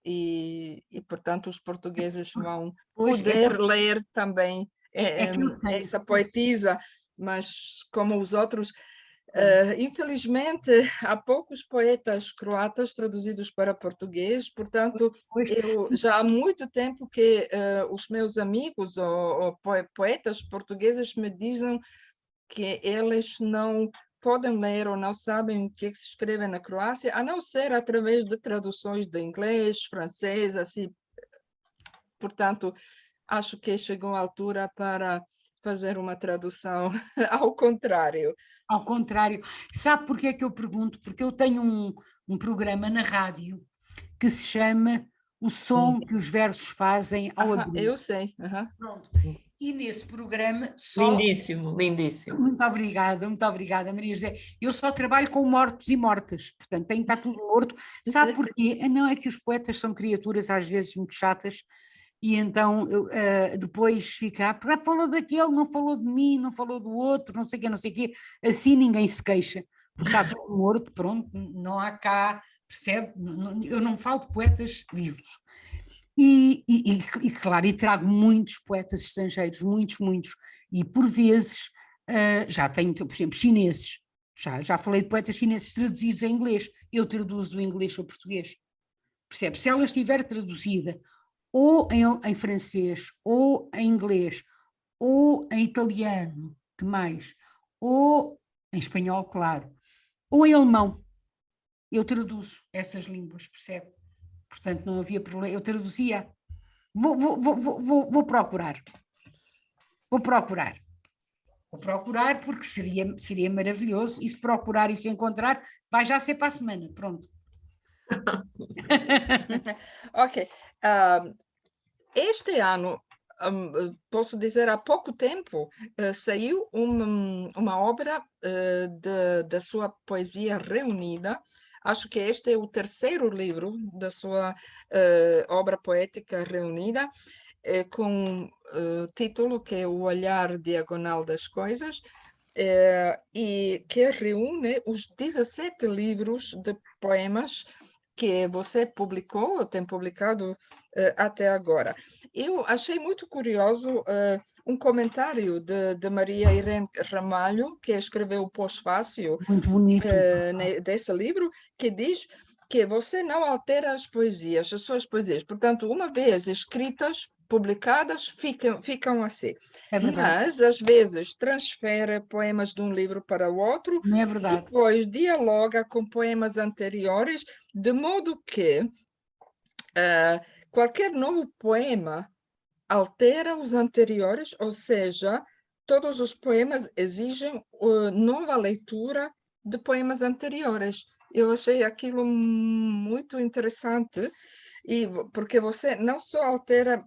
e, portanto, os portugueses vão poder ler também essa poetisa, mas como os outros... infelizmente, há poucos poetas croatas traduzidos para português, portanto, eu já há muito tempo que os meus amigos ou poetas portugueses me dizem que eles não podem ler ou não sabem o que se escreve na Croácia, a não ser através de traduções de inglês, francês, assim. Portanto, acho que chegou a altura para fazer uma tradução ao contrário. Ao contrário. Sabe porquê é que eu pergunto? Porque eu tenho um programa na rádio que se chama O Som que os Versos Fazem ao Abrir. Eu sei. Pronto. E nesse programa... Lindíssimo, lindíssimo. Muito obrigada, Maria José. Eu só trabalho com mortos e mortas, portanto tem que estar tudo morto. Sabe porquê? Não é que os poetas são criaturas às vezes muito chatas, e então depois fica, falou daquele, não falou de mim, não falou do outro, não sei o quê, assim ninguém se queixa, porque está tudo morto, pronto, não há cá, percebe? Eu não falo de poetas vivos. E claro, e trago muitos poetas estrangeiros, muitos, e por vezes já tenho, por exemplo, chineses, já falei de poetas chineses traduzidos em inglês, eu traduzo do inglês ao português, percebe? Se ela estiver traduzida ou em francês, ou em inglês, ou em italiano, que mais? Ou em espanhol, claro, ou em alemão, eu traduzo essas línguas, percebe? Portanto, não havia problema, eu traduzia. Vou procurar. Vou procurar porque seria maravilhoso, e se procurar e se encontrar, vai já ser para a semana, pronto. Ok. Este ano, posso dizer, há pouco tempo, saiu uma obra da sua poesia reunida. Acho que este é o terceiro livro da sua obra poética reunida, com o título que é O Olhar Diagonal das Coisas, e que reúne os 17 livros de poemas que você publicou, ou tem publicado até agora. Eu achei muito curioso um comentário de Maria Irene Ramalho, que escreveu o pós-fácil desse livro, que diz que você não altera as suas poesias. Portanto, uma vez escritas, publicadas, ficam assim. É verdade. Mas, às vezes, transfere poemas de um livro para o outro, não é verdade. E depois dialoga com poemas anteriores, de modo que qualquer novo poema altera os anteriores, ou seja, todos os poemas exigem nova leitura de poemas anteriores. Eu achei aquilo muito interessante, porque você não só altera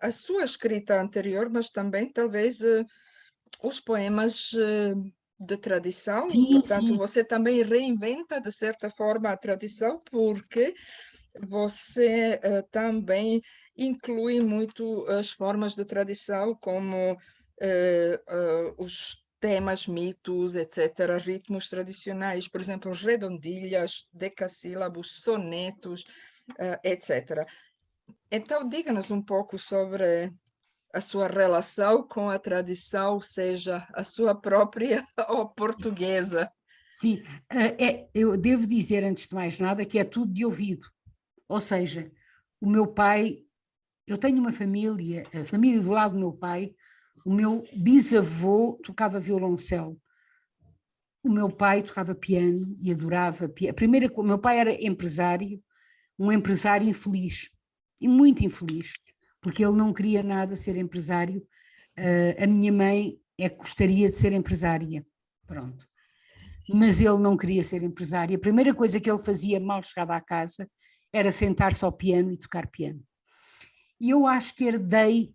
a sua escrita anterior, mas também, talvez, os poemas de tradição. Sim, portanto, sim. Você também reinventa, de certa forma, a tradição, porque você também inclui muito as formas de tradição, como os temas, mitos, etc., ritmos tradicionais, por exemplo, redondilhas, decassílabos, sonetos, etc. Então, diga-nos um pouco sobre a sua relação com a tradição, seja a sua própria ou portuguesa. Sim, eu devo dizer, antes de mais nada, que é tudo de ouvido. Ou seja, o meu pai, eu tenho uma família, a família do lado do meu pai, o meu bisavô tocava violoncelo, o meu pai tocava piano e adorava piano. O meu pai era empresário, um empresário infeliz, e muito infeliz, porque ele não queria nada ser empresário. A minha mãe é que gostaria de ser empresária, pronto. Mas ele não queria ser empresário. A primeira coisa que ele fazia mal chegava à casa era sentar-se ao piano e tocar piano. E eu acho que herdei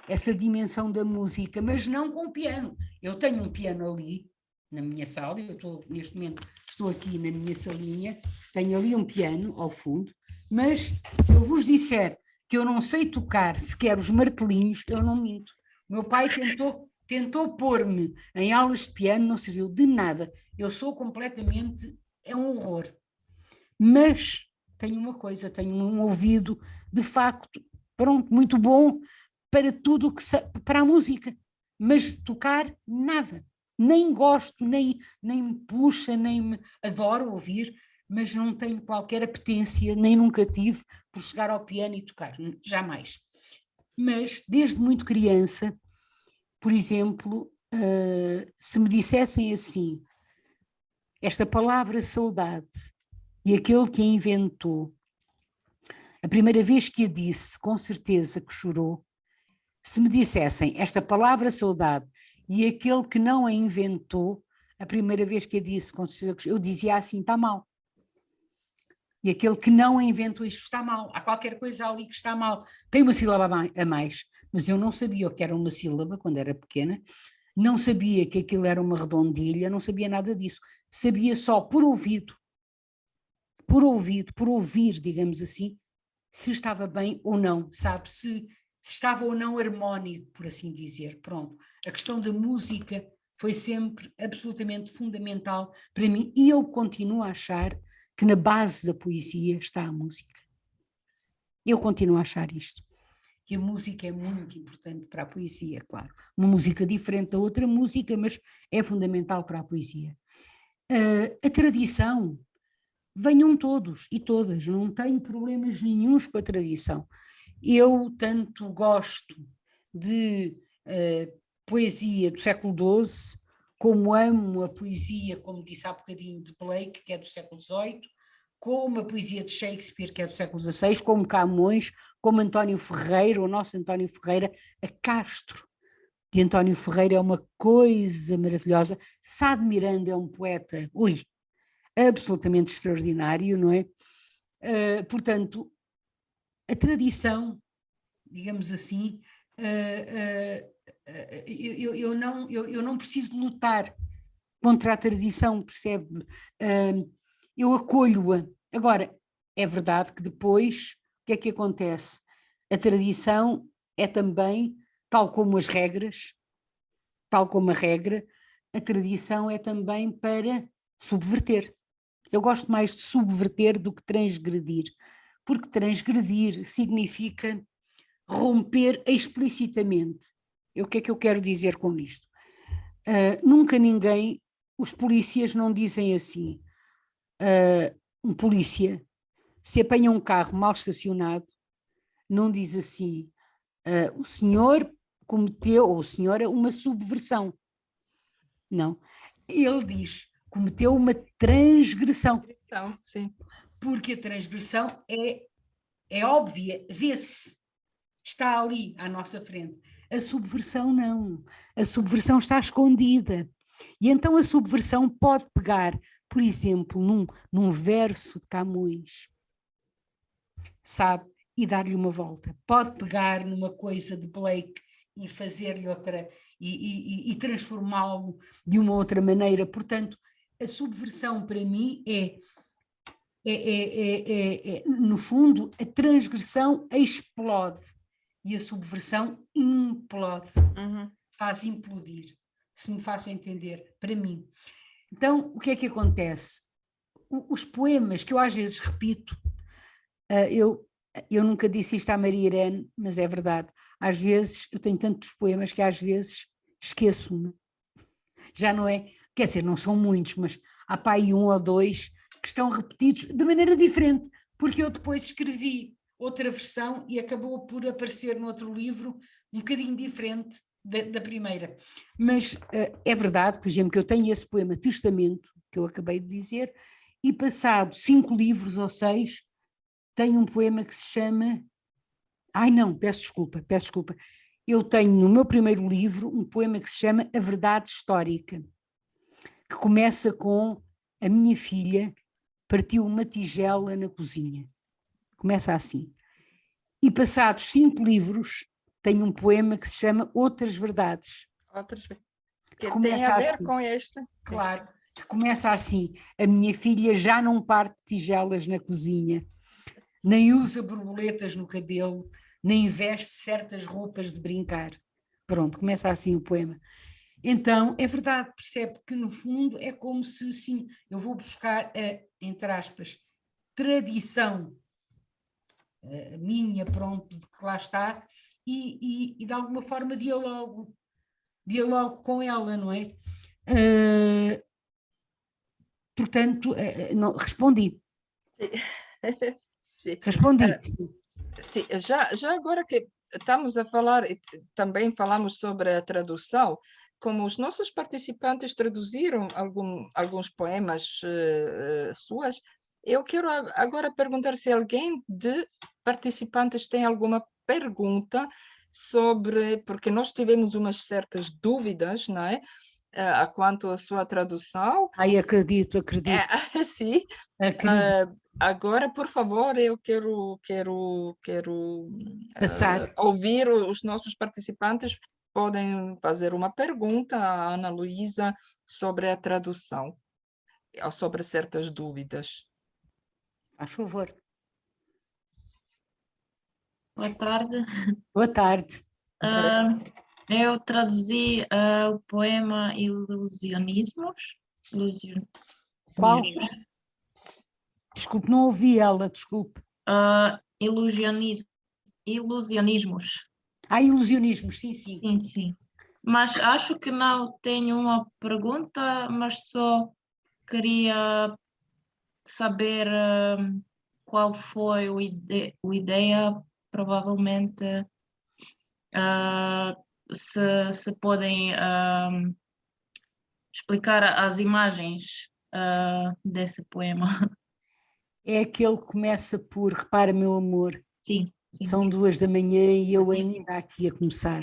essa dimensão da música, mas não com piano. Eu tenho um piano ali na minha sala, neste momento estou aqui na minha salinha, tenho ali um piano ao fundo, mas se eu vos disser que eu não sei tocar sequer os martelinhos, eu não minto. Meu pai tentou pôr-me em aulas de piano, não serviu de nada. Eu sou completamente, é um horror. Mas tenho uma coisa, tenho um ouvido de facto, pronto, muito bom para tudo o que para a música, mas tocar nada. Nem gosto, nem me puxa, nem me adoro ouvir, mas não tenho qualquer apetência, nem nunca tive, por chegar ao piano e tocar, jamais. Mas desde muito criança, por exemplo, se me dissessem assim, esta palavra saudade e aquele que a inventou, a primeira vez que a disse, com certeza que chorou. Se me dissessem esta palavra saudade e aquele que não a inventou, a primeira vez que a disse, com certeza que eu dizia assim, está mal. E aquele que não a inventou, isto está mal. Há qualquer coisa ali que está mal. Tem uma sílaba a mais, mas eu não sabia o que era uma sílaba quando era pequena, não sabia que aquilo era uma redondilha, não sabia nada disso. Sabia só por ouvido, por ouvir, digamos assim, se estava bem ou não, sabe? Se estava ou não harmónico, por assim dizer. Pronto. A questão da música foi sempre absolutamente fundamental para mim e eu continuo a achar que na base da poesia está a música. Eu continuo a achar isto. Que a música é muito importante para a poesia, claro. Uma música diferente da outra música, mas é fundamental para a poesia. A tradição, venham todos e todas, não tenho problemas nenhuns com a tradição. Eu tanto gosto de poesia do século XII, como amo a poesia, como disse há bocadinho, de Blake, que é do século XVIII, como a poesia de Shakespeare, que é do século XVI, como Camões, como António Ferreira, o nosso António Ferreira, a Castro de António Ferreira é uma coisa maravilhosa. Sá de Miranda é um poeta, absolutamente extraordinário, não é? Portanto, a tradição, digamos assim, eu não preciso de lutar contra a tradição, percebe? Eu acolho-a. Agora, é verdade que depois, o que é que acontece? A tradição é também, tal como as regras, tal como a regra, a tradição é também para subverter. Eu gosto mais de subverter do que transgredir, porque transgredir significa romper explicitamente. O que é que eu quero dizer com isto? Nunca ninguém, os polícias não dizem assim, um polícia, se apanha um carro mal estacionado, não diz assim, o senhor cometeu, ou a senhora, uma subversão. Não. Ele diz, cometeu uma transgressão. Sim. Porque a transgressão é óbvia, vê-se, está ali à nossa frente. A subversão não. A subversão está escondida. E então a subversão pode pegar, por exemplo, num verso de Camões, sabe? E dar-lhe uma volta. Pode pegar numa coisa de Blake e fazer-lhe outra, e transformá-lo de uma outra maneira. Portanto, a subversão para mim é no fundo, a transgressão explode e a subversão implode, faz implodir, se me faço entender, para mim. Então, o que é que acontece? Os poemas que eu às vezes repito, eu nunca disse isto à Maria Irene, mas é verdade, às vezes eu tenho tantos poemas que às vezes esqueço-me, já não é, quer dizer, não são muitos, mas há para aí 1 ou 2 que estão repetidos de maneira diferente, porque eu depois escrevi outra versão e acabou por aparecer no outro livro um bocadinho diferente da primeira. Mas é verdade, por exemplo, que eu tenho esse poema Testamento, que eu acabei de dizer, e passado 5 livros ou 6, tenho um poema que se chama... Ai não, peço desculpa. Eu tenho no meu primeiro livro um poema que se chama A Verdade Histórica, que começa com: a minha filha partiu uma tigela na cozinha. Começa assim. E passados 5 livros, tenho um poema que se chama Outras Verdades. Outras que tem a ver assim, com esta. Claro, que começa assim: a minha filha já não parte tigelas na cozinha, nem usa borboletas no cabelo, nem veste certas roupas de brincar. Pronto, começa assim o poema. Então, é verdade, percebe que no fundo é como se, sim, eu vou buscar a, entre aspas, tradição minha, pronto, de que lá está, e de alguma forma dialogo com ela, não é? Portanto, não, respondi. Sim. Respondi. Sim, já agora que estamos a falar, e também falamos sobre a tradução, como os nossos participantes traduziram alguns poemas suas, eu quero agora perguntar se alguém de participantes tem alguma pergunta sobre, porque nós tivemos umas certas dúvidas, não é? Quanto à sua tradução. Ai, acredito. Sim. Acredito. Agora, por favor, eu quero Passar. ouvir os nossos participantes. Podem fazer uma pergunta à Ana Luísa sobre a tradução, ou sobre certas dúvidas. Faz favor. Boa tarde. Boa tarde. Eu traduzi o poema Ilusionismos. Qual? Desculpe, não ouvi ela, desculpe. Ilusionismos. Ilusionismos, sim. Sim. Mas acho que não tenho uma pergunta, mas só queria saber qual foi o ideia, provavelmente, se podem explicar as imagens desse poema. É aquele que começa por: repara, meu amor, Sim. são 2 da manhã e eu ainda aqui a começar.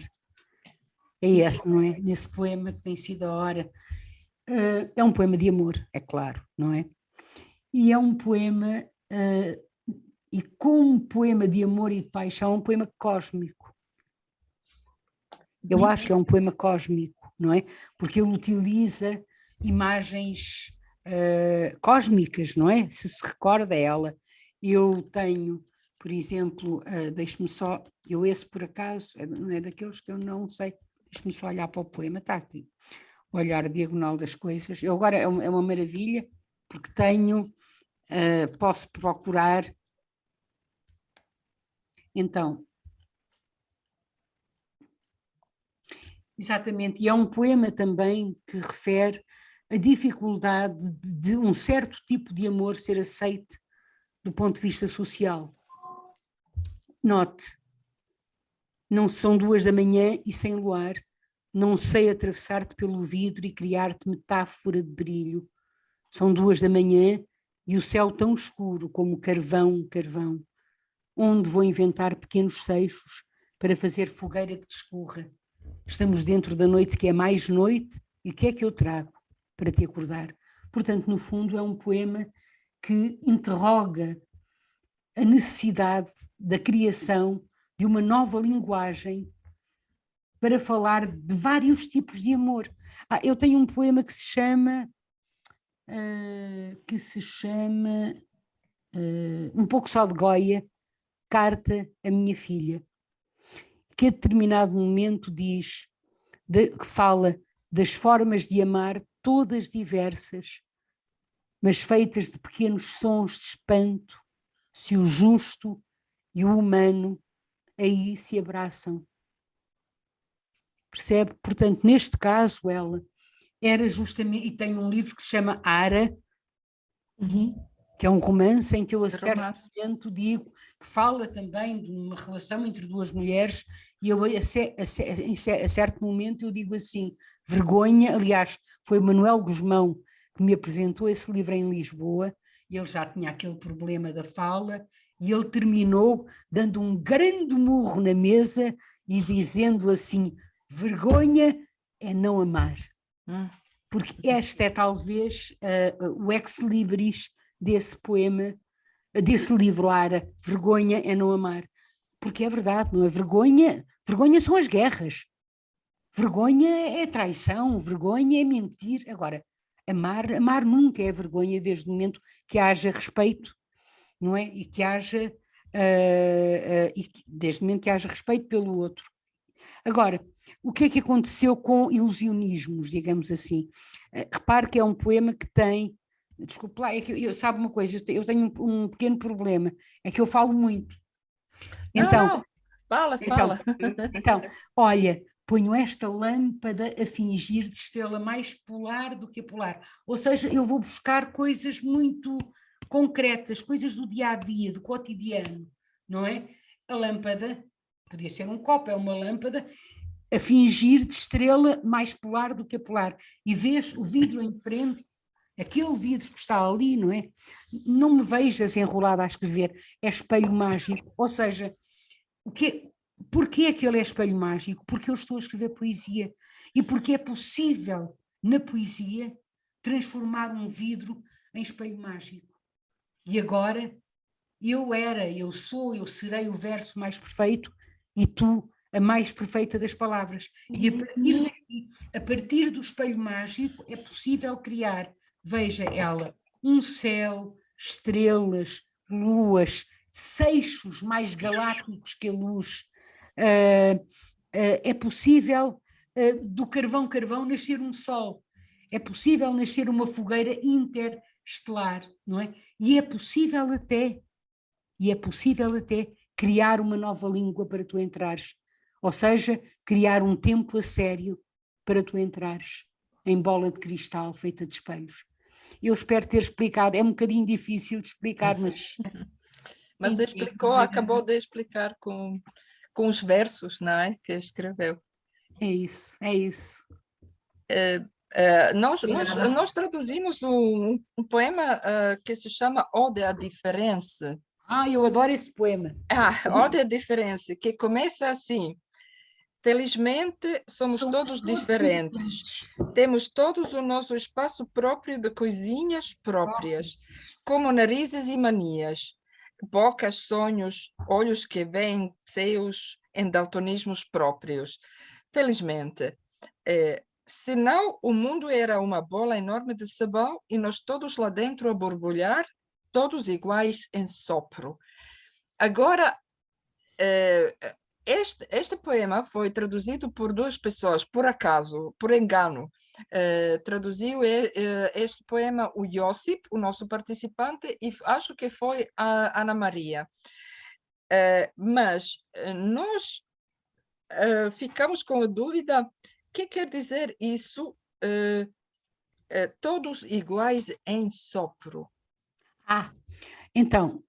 É esse, não é? Nesse poema que tem sido a hora. É um poema de amor, é claro, não é? E é um poema, e como poema de amor e de paixão, é um poema cósmico. Eu acho que é um poema cósmico, não é? Porque ele utiliza imagens cósmicas, não é? Se recorda ela. Eu tenho, por exemplo, deixe-me só, esse por acaso, não é daqueles que eu não sei, deixe-me só olhar para o poema, está aqui, olhar a diagonal das coisas. Eu agora é uma maravilha, porque tenho, posso procurar. Então, exatamente, e é um poema também que refere a dificuldade de um certo tipo de amor ser aceite do ponto de vista social. Note, não são 2 da manhã e sem luar, não sei atravessar-te pelo vidro e criar-te metáfora de brilho. São 2 da manhã e o céu tão escuro como carvão, onde vou inventar pequenos seixos para fazer fogueira que discorra. Estamos dentro da noite que é mais noite, e o que é que eu trago para te acordar? Portanto, no fundo, é um poema que interroga a necessidade da criação de uma nova linguagem para falar de vários tipos de amor. Eu tenho um poema que se chama um pouco só de Goya, carta à minha filha, que a determinado momento diz, que fala das formas de amar, todas diversas, mas feitas de pequenos sons de espanto, se o justo e o humano aí se abraçam. Percebe? Portanto, neste caso, ela era justamente, e tem um livro que se chama Ara, que é um romance em que eu a certo momento digo, que fala também de uma relação entre duas mulheres, e eu a certo momento eu digo assim, vergonha, aliás, foi o Manuel Guzmão que me apresentou esse livro em Lisboa, e ele já tinha aquele problema da fala, e ele terminou dando um grande murro na mesa e dizendo assim, vergonha é não amar. Porque esta é talvez o ex-libris desse poema, desse livro, Ara, vergonha é não amar. Porque é verdade, não é? Vergonha são as guerras, vergonha é traição, vergonha é mentir. Agora, amar nunca é vergonha desde o momento que haja respeito, não é? E que haja, desde o momento que haja respeito pelo outro. Agora, o que é que aconteceu com ilusionismos, digamos assim? Repare que é um poema que tem, desculpe lá, é que sabe uma coisa, eu tenho um pequeno problema, é que eu falo muito. Então, não. Fala. Então, olha, ponho esta lâmpada a fingir de estrela mais polar do que a polar. Ou seja, eu vou buscar coisas muito concretas, coisas do dia-a-dia, do cotidiano, não é? A lâmpada, podia ser um copo, é uma lâmpada, a fingir de estrela mais polar do que a polar. E vês o vidro em frente, aquele vidro que está ali, não é? Não me vejas enrolada a escrever, é espelho mágico. Ou seja, porquê é que ele é espelho mágico? Porque eu estou a escrever poesia. E porque é possível, na poesia, transformar um vidro em espelho mágico. E agora, eu sou, eu serei o verso mais perfeito e tu a mais perfeita das palavras. E a partir do espelho mágico é possível criar, veja ela, um céu, estrelas, luas, seixos mais galácticos que a luz. É possível do carvão nascer um sol. É possível nascer uma fogueira interestelar, não é? E é possível até criar uma nova língua para tu entrares. Ou seja, criar um tempo a sério para tu entrares em bola de cristal feita de espelhos. Eu espero ter explicado, é um bocadinho difícil de explicar, mas... Mas explicou, acabou de explicar com os versos, não é? Que escreveu. É isso, é isso. Nós traduzimos um poema que se chama Ode à Diferença. Eu adoro esse poema. Ode à Diferença, que começa assim: felizmente somos todos diferentes. Temos todos o nosso espaço próprio de coisinhas próprias, como narizes e manias, bocas, sonhos, olhos que veem seus em daltonismos próprios. Felizmente, senão o mundo era uma bola enorme de sabão e nós todos lá dentro a borbulhar, todos iguais em sopro. Agora, este poema foi traduzido por duas pessoas, por acaso, por engano. Traduziu este poema o Josip, o nosso participante, e acho que foi a Ana Maria. Mas nós ficamos com a dúvida, o que quer dizer isso, todos iguais em sopro? Então,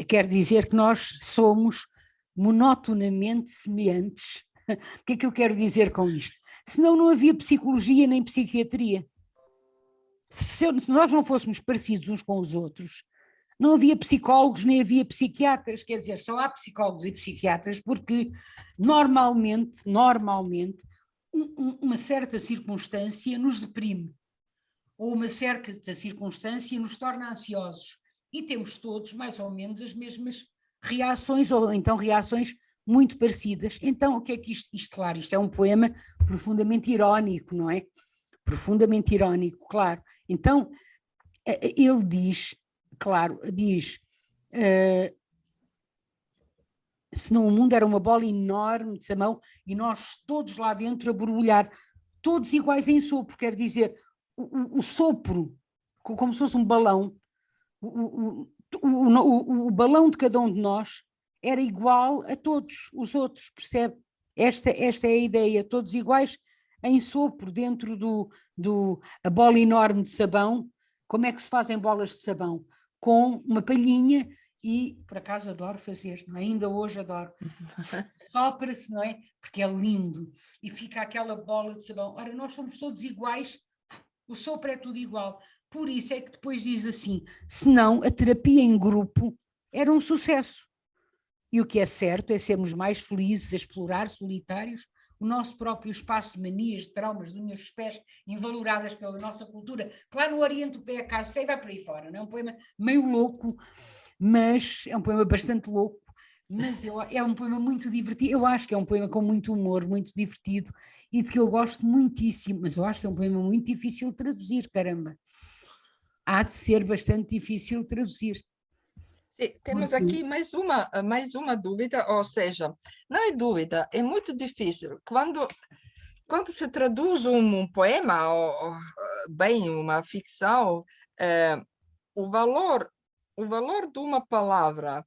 quer dizer que nós somos monotonamente semelhantes. O que é que eu quero dizer com isto? Senão não havia psicologia nem psiquiatria. Se nós não fôssemos parecidos uns com os outros, não havia psicólogos nem havia psiquiatras, quer dizer, só há psicólogos e psiquiatras porque normalmente uma certa circunstância nos deprime ou uma certa circunstância nos torna ansiosos e temos todos mais ou menos as mesmas reações ou então reações muito parecidas. Então o que é que isto claro, isto é um poema profundamente irónico, não é? Profundamente irónico, claro. Então ele diz, claro, diz senão o mundo era uma bola enorme de sabão e nós todos lá dentro a borbulhar, todos iguais em sopro, quer dizer, o sopro, como se fosse um balão, o balão de cada um de nós era igual a todos os outros, percebe? Esta é a ideia, todos iguais em sopro dentro a bola enorme de sabão. Como é que se fazem bolas de sabão? Com uma palhinha e, por acaso, adoro fazer, ainda hoje adoro. Sopra-se, não é? Porque é lindo e fica aquela bola de sabão. Ora, nós somos todos iguais, o sopro é tudo igual. Por isso é que depois diz assim, senão a terapia em grupo era um sucesso. E o que é certo é sermos mais felizes a explorar, solitários, o nosso próprio espaço de manias, de traumas, de unhas dos pés, invaloradas pela nossa cultura. Claro, no Oriente o pé a cá, sei, vai por aí fora, não é um poema meio louco, mas é um poema bastante louco, mas é um poema muito divertido, eu acho que é um poema com muito humor, muito divertido, e de que eu gosto muitíssimo, mas eu acho que é um poema muito difícil de traduzir, caramba. Há de ser bastante difícil de traduzir. Sim, temos aqui mais uma dúvida, ou seja, não é dúvida, é muito difícil. Quando se traduz um poema, ou bem, uma ficção, o valor de uma palavra,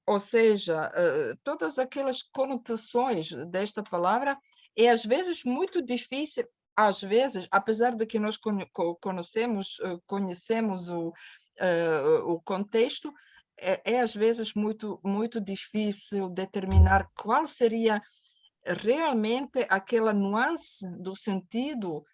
ou seja, todas aquelas conotações desta palavra, é às vezes muito difícil, às vezes, apesar de que nós conhecemos o contexto, é às vezes muito difícil determinar qual seria realmente aquela nuance do sentido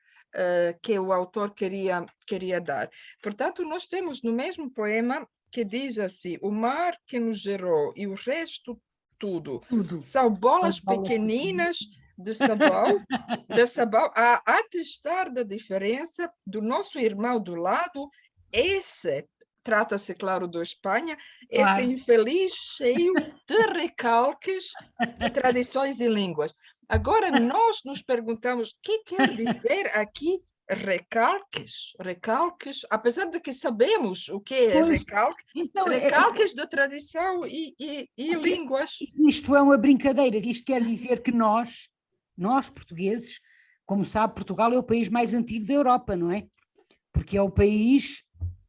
que o autor queria dar. Portanto, nós temos no mesmo poema que diz assim: o mar que nos gerou e o resto tudo são bolas pequeninas de sabão a atestar da diferença do nosso irmão do lado. Esse trata-se, claro, do Espanha, Claro. esse infeliz cheio de recalques de tradições e línguas. Agora, nós nos perguntamos o que quer dizer aqui recalques, apesar de que sabemos o que é recalque, então, recalques de tradição e línguas. Isto é uma brincadeira, isto quer dizer que nós portugueses, como sabe, Portugal é o país mais antigo da Europa, não é? Porque é o país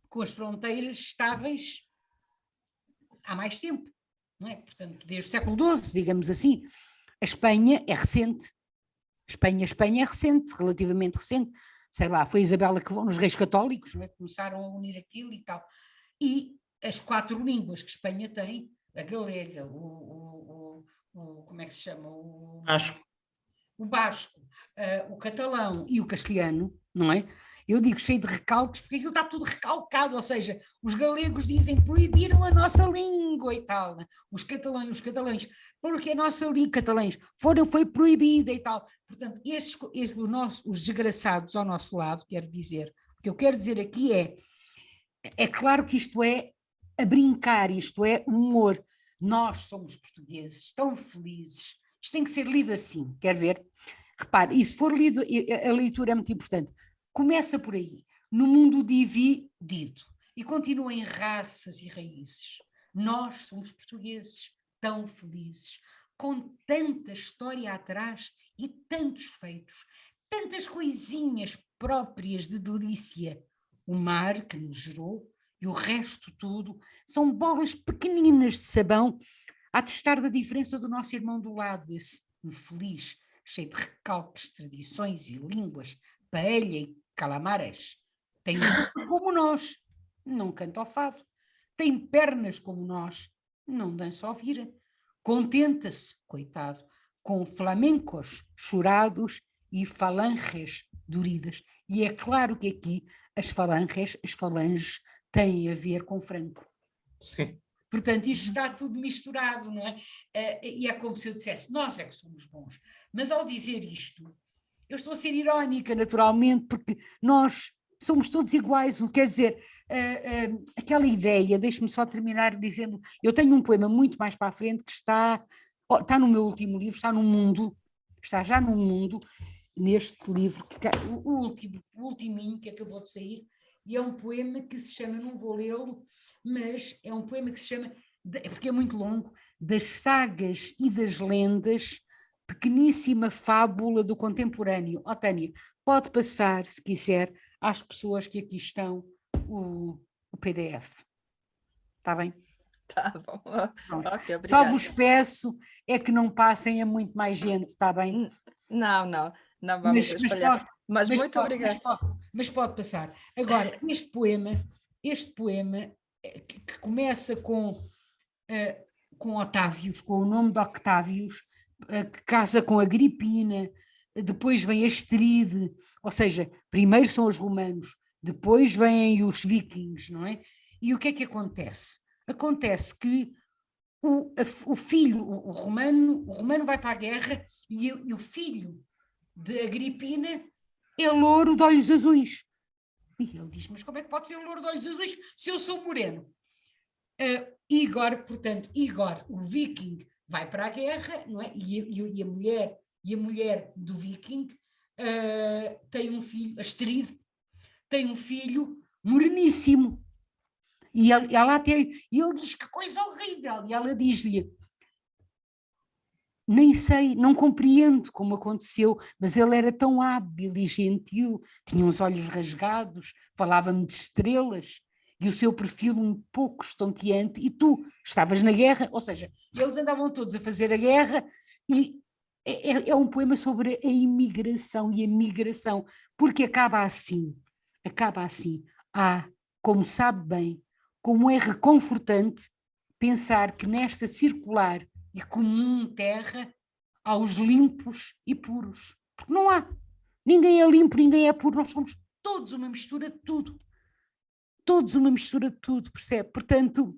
com as fronteiras estáveis há mais tempo, não é? Portanto, desde o século XII, digamos assim. A Espanha é recente. Espanha é recente, relativamente recente. Sei lá, foi Isabela que os reis católicos, não é? Começaram a unir aquilo e tal. E as 4 línguas que Espanha tem, a galega, como é que se chama? O basco, o catalão e o castelhano, não é? Eu digo cheio de recalques, porque aquilo está tudo recalcado, ou seja, os galegos dizem proibiram a nossa língua e tal, né? Os catalães, porque a nossa língua, catalães, foi proibida e tal. Portanto, os desgraçados ao nosso lado, quero dizer, o que eu quero dizer aqui é claro que isto é a brincar, isto é humor. Nós somos portugueses, tão felizes, isto tem que ser lido assim, quer ver? Repare, e se for lido, a leitura é muito importante. Começa por aí, no mundo dividido, e continua em raças e raízes. Nós somos portugueses, tão felizes, com tanta história atrás e tantos feitos, tantas coisinhas próprias de delícia. O mar que nos gerou e o resto tudo são bolas pequeninas de sabão a atestar da diferença do nosso irmão do lado, esse infeliz, cheio de recalques, tradições e línguas, paella e calamares. Tem boca como nós, não canta ao fado. Tem pernas como nós, não dança ao vira. Contenta-se, coitado, com flamencos chorados e falanges doridas. E é claro que aqui as falanges têm a ver com Franco. Sim. Portanto, isto está tudo misturado, não é? E é como se eu dissesse, nós é que somos bons. Mas ao dizer isto, eu estou a ser irónica, naturalmente, porque nós somos todos iguais, quer dizer, aquela ideia, deixe-me só terminar dizendo, eu tenho um poema muito mais para a frente que está no meu último livro, está já no mundo, neste livro, o ultiminho que acabou de sair, e é um poema que se chama, não vou lê-lo, mas é um poema que se chama porque é muito longo, das sagas e das lendas, pequeníssima fábula do contemporâneo. Ó, Tânia, pode passar, se quiser, às pessoas que aqui estão o PDF. Está bem? Tá bom. Ok, Só obrigada. vos peço é que não passem a muito mais gente, está bem? Não, não, não vamos espalhar. Mas muito obrigada. Mas pode passar. Agora, este poema que começa com Otávios, com o nome de Octávios, que casa com Agripina, depois vem Astride, ou seja, primeiro são os romanos, depois vêm os vikings, não é? E o que é que acontece? Acontece que o filho, o romano vai para a guerra e o filho de Agripina é louro de olhos azuis. E ele diz, mas como é que pode ser louro de olhos azuis se eu sou moreno? Igor, o viking, vai para a guerra, não é? E a mulher do viking tem um filho, Astride, tem um filho moreníssimo. E ele diz que coisa horrível, e ela diz-lhe, nem sei, não compreendo como aconteceu, mas ele era tão hábil e gentil, tinha os olhos rasgados, falava-me de estrelas, e o seu perfil um pouco estonteante, e tu estavas na guerra, ou seja, eles andavam todos a fazer a guerra, e é um poema sobre a imigração e a migração, porque acaba assim, como sabe bem, como é reconfortante pensar que nesta circular e comum terra há os limpos e puros, porque não há, ninguém é limpo, ninguém é puro, nós somos todos uma mistura de tudo, percebe? Portanto,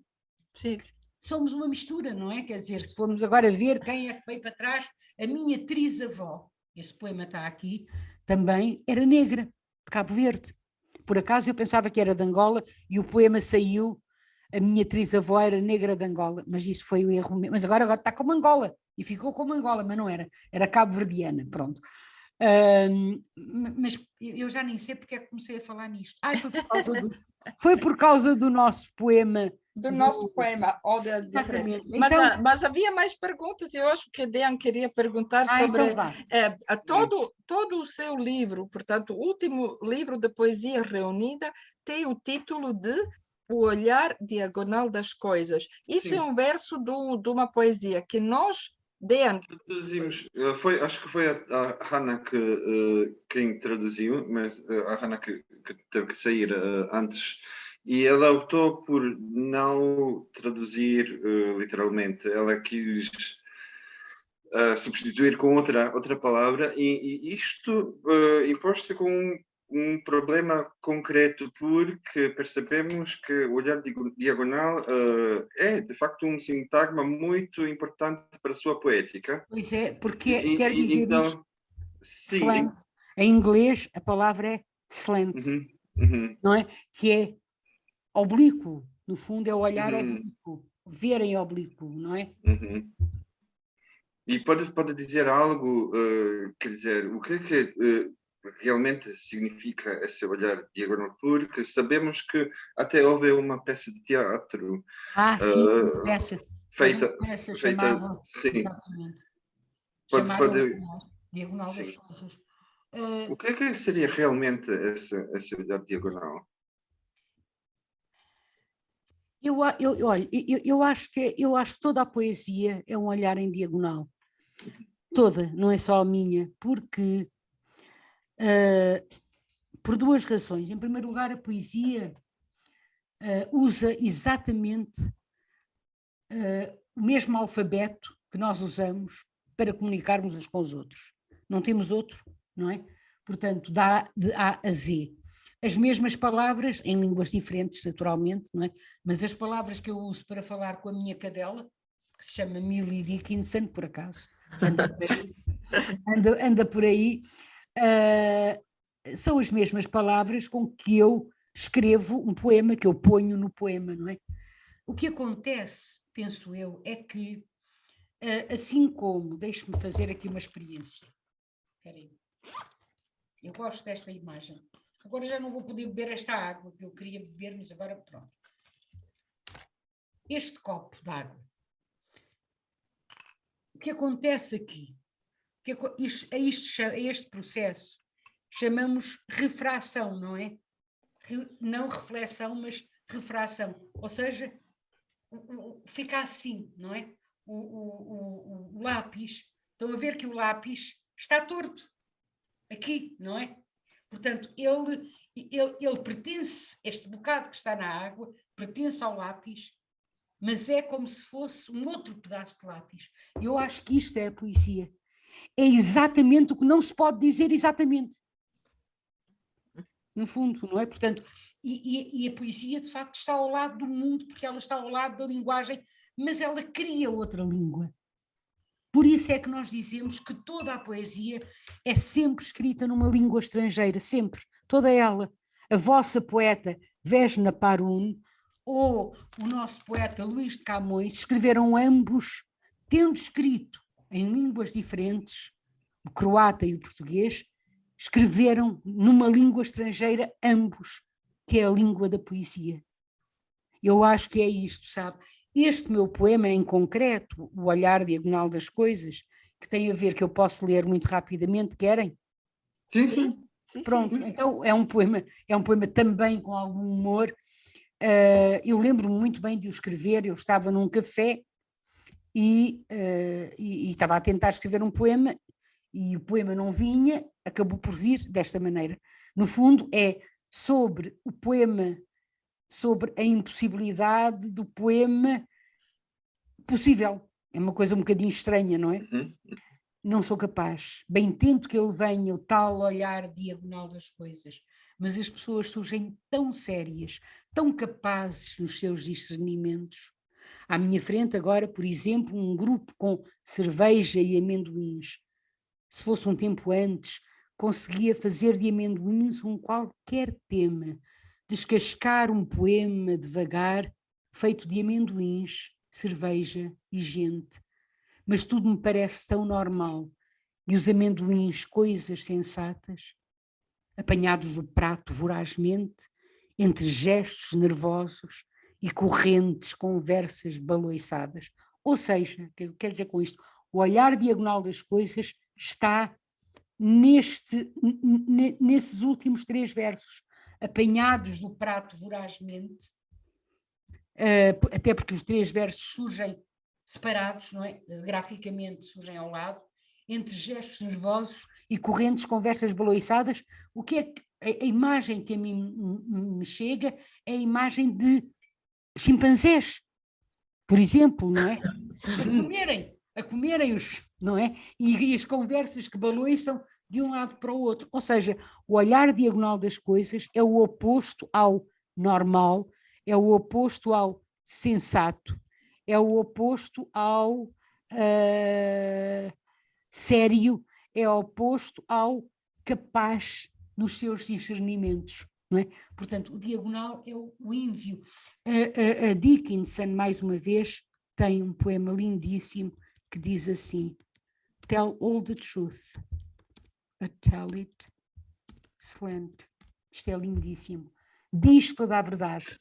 sim, somos uma mistura, não é? Quer dizer, se formos agora ver quem é que veio para trás, a minha trisavó, esse poema está aqui, também era negra, de Cabo Verde. Por acaso eu pensava que era de Angola e o poema saiu, a minha trisavó era negra de Angola, mas isso foi o erro meu. Mas agora está como Angola, e ficou como Angola, mas não era cabo-verdiana, pronto. Mas eu já nem sei porque é que comecei a falar nisto. Foi por causa do nosso poema. Do nosso poema, Ode à Diferença. Mas havia mais perguntas, eu acho que Dean queria perguntar sobre então todo o seu livro, portanto, o último livro de poesia reunida tem o título de O Olhar Diagonal das Coisas. Isso Sim. é um verso de uma poesia que nós, Dean... Traduzimos, acho que foi a Hannah quem traduziu, mas a Hannah que teve que sair antes. E ela optou por não traduzir literalmente, ela quis substituir com outra palavra, e isto impôs-se com um problema concreto, porque percebemos que o olhar diagonal é, de facto, um sintagma muito importante para a sua poética. Pois é, porque quer dizer então, isto, sim. slant. Em inglês a palavra é slant, não é? Que é oblíquo, no fundo é o olhar oblíquo, ver em oblíquo, não é? E pode dizer algo, quer dizer, o que é que realmente significa esse olhar diagonal? Porque sabemos que até houve uma peça de teatro sim, uma peça feita, chamava, sim. Exatamente. Chamava Diagonal das Coisas. O que é que seria realmente esse olhar diagonal? Olha, eu acho que toda a poesia é um olhar em diagonal. Toda, não é só a minha, porque por duas razões. Em primeiro lugar, a poesia usa exatamente o mesmo alfabeto que nós usamos para comunicarmos uns com os outros. Não temos outro, não é? Portanto, dá de A a Z. As mesmas palavras, em línguas diferentes, naturalmente, não é? Mas as palavras que eu uso para falar com a minha cadela, que se chama Millie Dickinson, por acaso, anda por aí, são as mesmas palavras com que eu escrevo um poema, que eu ponho no poema, não é? O que acontece, penso eu, é que, assim como, deixe-me fazer aqui uma experiência. Espera aí. Eu gosto desta imagem. Agora já não vou poder beber esta água que eu queria beber, mas agora pronto. este copo d'água. O que acontece aqui? A este processo chamamos refração, não é? Não reflexão, mas refração. Ou seja, fica assim, não é? O lápis, estão a ver que o lápis está torto, aqui, não é? Portanto, ele pertence, este bocado que está na água, pertence ao lápis, mas é como se fosse um outro pedaço de lápis. Eu acho que isto é a poesia. É exatamente o que não se pode dizer exatamente. No fundo, não é? Portanto, e a poesia, de facto, está ao lado do mundo, porque ela está ao lado da linguagem, mas ela cria outra língua. Por isso é que nós dizemos que toda a poesia é sempre escrita numa língua estrangeira, sempre, toda ela. A vossa poeta Vesna Parun ou o nosso poeta Luís de Camões escreveram ambos, tendo escrito em línguas diferentes, o croata e o português, escreveram numa língua estrangeira ambos, que é a língua da poesia. Eu acho que é isto, sabe? Este meu poema em concreto, O Olhar Diagonal das Coisas, que tem a ver, que eu posso ler muito rapidamente, querem? Sim, sim. Pronto, então é um poema também com algum humor. Eu lembro-me muito bem de o escrever, eu estava num café e estava a tentar escrever um poema e o poema não vinha, acabou por vir desta maneira. No fundo é sobre o poema, sobre a impossibilidade do poema possível. É uma coisa um bocadinho estranha, não é? Não sou capaz. Bem tento que ele venha, o tal olhar diagonal das coisas, mas as pessoas surgem tão sérias, tão capazes nos seus discernimentos. À minha frente agora, por exemplo, um grupo com cerveja e amendoins. Se fosse um tempo antes, conseguia fazer de amendoins um qualquer tema, descascar um poema devagar, feito de amendoins, cerveja e gente. Mas tudo me parece tão normal, e os amendoins coisas sensatas, apanhados do prato vorazmente, entre gestos nervosos e correntes conversas baloiçadas. Ou seja, o que quer dizer com isto? O olhar diagonal das coisas está nesses últimos 3 versos, apanhados do prato vorazmente, até porque os 3 versos surgem separados, não é? Graficamente surgem ao lado, entre gestos nervosos e correntes conversas baloiçadas. O que é que a imagem que a mim me chega é a imagem de chimpanzés, por exemplo, não é? A comerem os, não é? E as conversas que baloiçam de um lado para o outro. Ou seja, o olhar diagonal das coisas é o oposto ao normal, é o oposto ao sensato, é o oposto ao sério, é o oposto ao capaz nos seus discernimentos, não é? Portanto, o diagonal é o ínvio. A Dickinson, mais uma vez, tem um poema lindíssimo que diz assim: Tell all the truth, but tell it slant. Isto é lindíssimo. Diz toda a verdade,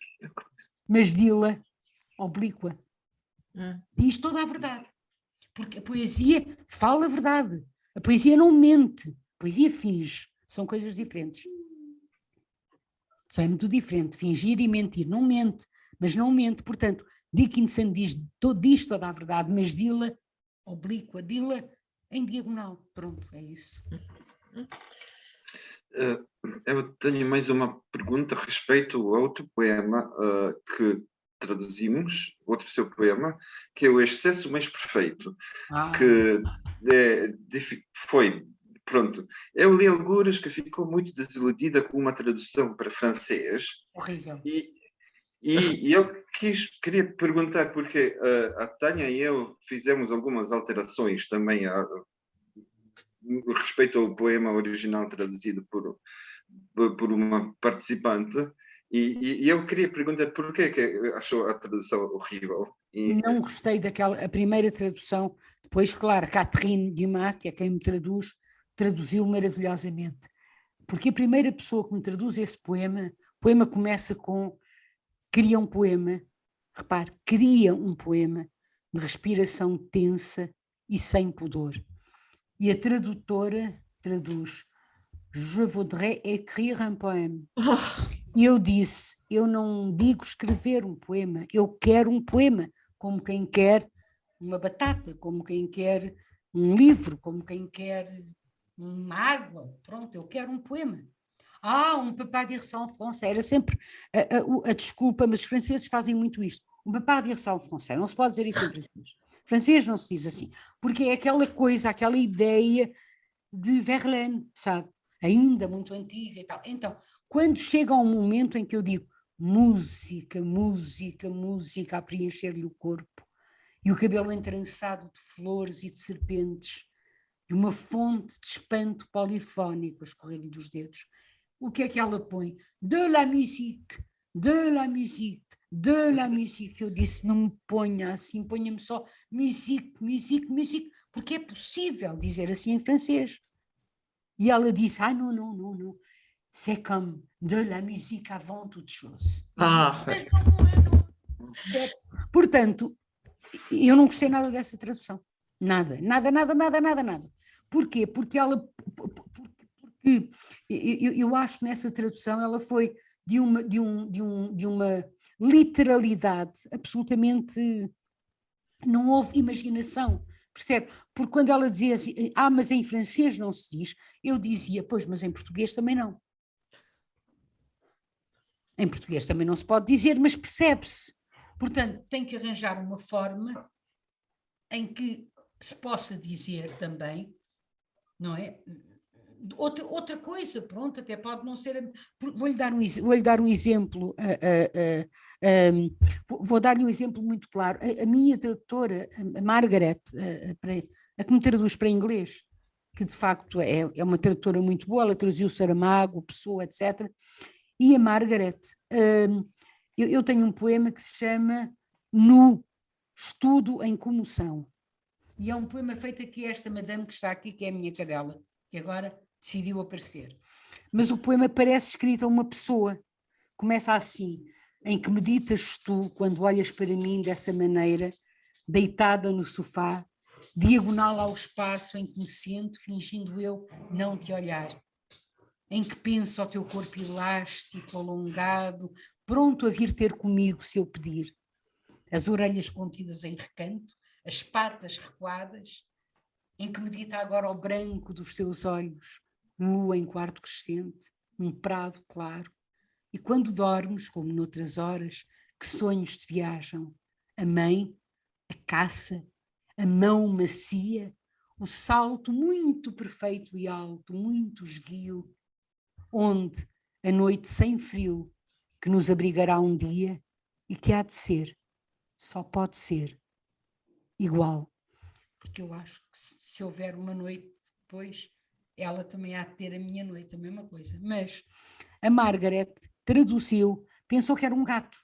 mas dila oblíqua. Diz toda a verdade. Porque a poesia fala a verdade. A poesia não mente. A poesia finge. São coisas diferentes. Isso é muito diferente. Fingir e mentir. Não mente, mas não mente. Portanto, Dickinson diz toda a verdade, mas dila oblíqua, dila em diagonal. Pronto, é isso. Eu tenho mais uma pergunta a respeito ao outro poema que traduzimos, outro seu poema, que é O Excesso Mais Perfeito, que foi, pronto, eu li alguras que ficou muito desiludida com uma tradução para francês. Horrível. E eu queria perguntar, porque a Tânia e eu fizemos algumas alterações também respeito ao poema original traduzido por uma participante, e eu queria perguntar porquê que achou a tradução horrível. Não gostei a primeira tradução, depois, claro, Catherine Dumas, que é quem me traduz, traduziu maravilhosamente, porque a primeira pessoa que me traduz esse poema, o poema começa com, cria um poema repare, cria um poema de respiração tensa e sem pudor. E a tradutora traduz: Je voudrais écrire un poème. E eu disse, eu não digo escrever um poema, eu quero um poema, como quem quer uma batata, como quem quer um livro, como quem quer uma água, pronto, eu quero um poema. On peut pas dire ça en français, era sempre a desculpa, mas os franceses fazem muito isto. On peut pas dire ça en français, não se pode dizer isso em francês. Francês não se diz assim, porque é aquela coisa, aquela ideia de Verlaine, sabe? Ainda muito antiga e tal. Então, quando chega um momento em que eu digo música, música, música a preencher-lhe o corpo, e o cabelo entrançado de flores e de serpentes, e uma fonte de espanto polifónico a escorrer-lhe dos dedos, o que é que ela põe? De la musique, de la musique, de la musique. Eu disse, não me ponha assim, ponha-me só musique, musique, musique, porque é possível dizer assim em francês. E ela disse, não, não, não, não. C'est comme de la musique avant toute chose. Portanto, eu não gostei nada dessa tradução. Nada, nada, nada, nada, nada, nada. Porquê? Porque ela... Porque eu acho que nessa tradução ela foi de uma literalidade absolutamente... Não houve imaginação. Percebe? Porque quando ela dizia assim, mas em francês não se diz, eu dizia, pois, mas em português também não. Em português também não se pode dizer, mas percebe-se. Portanto, tem que arranjar uma forma em que se possa dizer também, não é? Outra coisa, pronto, até pode não ser... Vou-lhe dar um exemplo, vou dar-lhe um exemplo muito claro. A minha tradutora, a Margaret, a que me traduz para inglês, que de facto é uma tradutora muito boa, ela traduziu Saramago, Pessoa, etc. E a Margaret, eu tenho um poema que se chama No Estudo em Comoção. E é um poema feito aqui a esta madame que está aqui, que é a minha cadela, que agora decidiu aparecer. Mas o poema parece escrito a uma pessoa. Começa assim: em que meditas tu quando olhas para mim dessa maneira, deitada no sofá, diagonal ao espaço em que me sento, fingindo eu não te olhar. Em que penso ao teu corpo elástico, alongado, pronto a vir ter comigo se eu pedir. As orelhas contidas em recanto, as patas recuadas, em que medita agora o branco dos seus olhos, lua em quarto crescente, um prado claro. E quando dormes, como noutras horas, que sonhos te viajam? A mãe, a caça, a mão macia, o salto muito perfeito e alto, muito esguio, onde a noite sem frio, que nos abrigará um dia e que há de ser, só pode ser, igual. Porque eu acho que se houver uma noite depois, ela também há de ter a minha noite, a mesma coisa. Mas a Margaret traduziu, pensou que era um gato.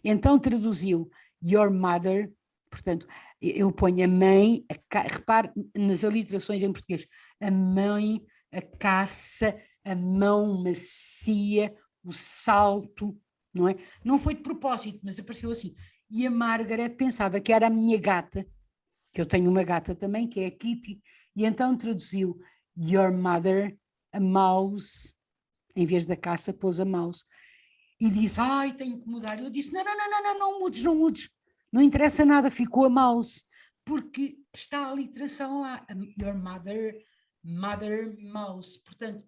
Então traduziu Your Mother, portanto, eu ponho a mãe, repare nas aliterações em português, a mãe, a caça, a mão macia, o salto, não é? Não foi de propósito, mas apareceu assim. E a Margaret pensava que era a minha gata, que eu tenho uma gata também, que é a Kitty, e então traduziu Your Mother, a mouse, em vez da caça pôs a mouse. E disse, tenho que mudar. Eu disse, não mudes, não mudes. Não interessa nada, ficou a mouse, porque está a literação lá, Your Mother, Mother, mouse. Portanto,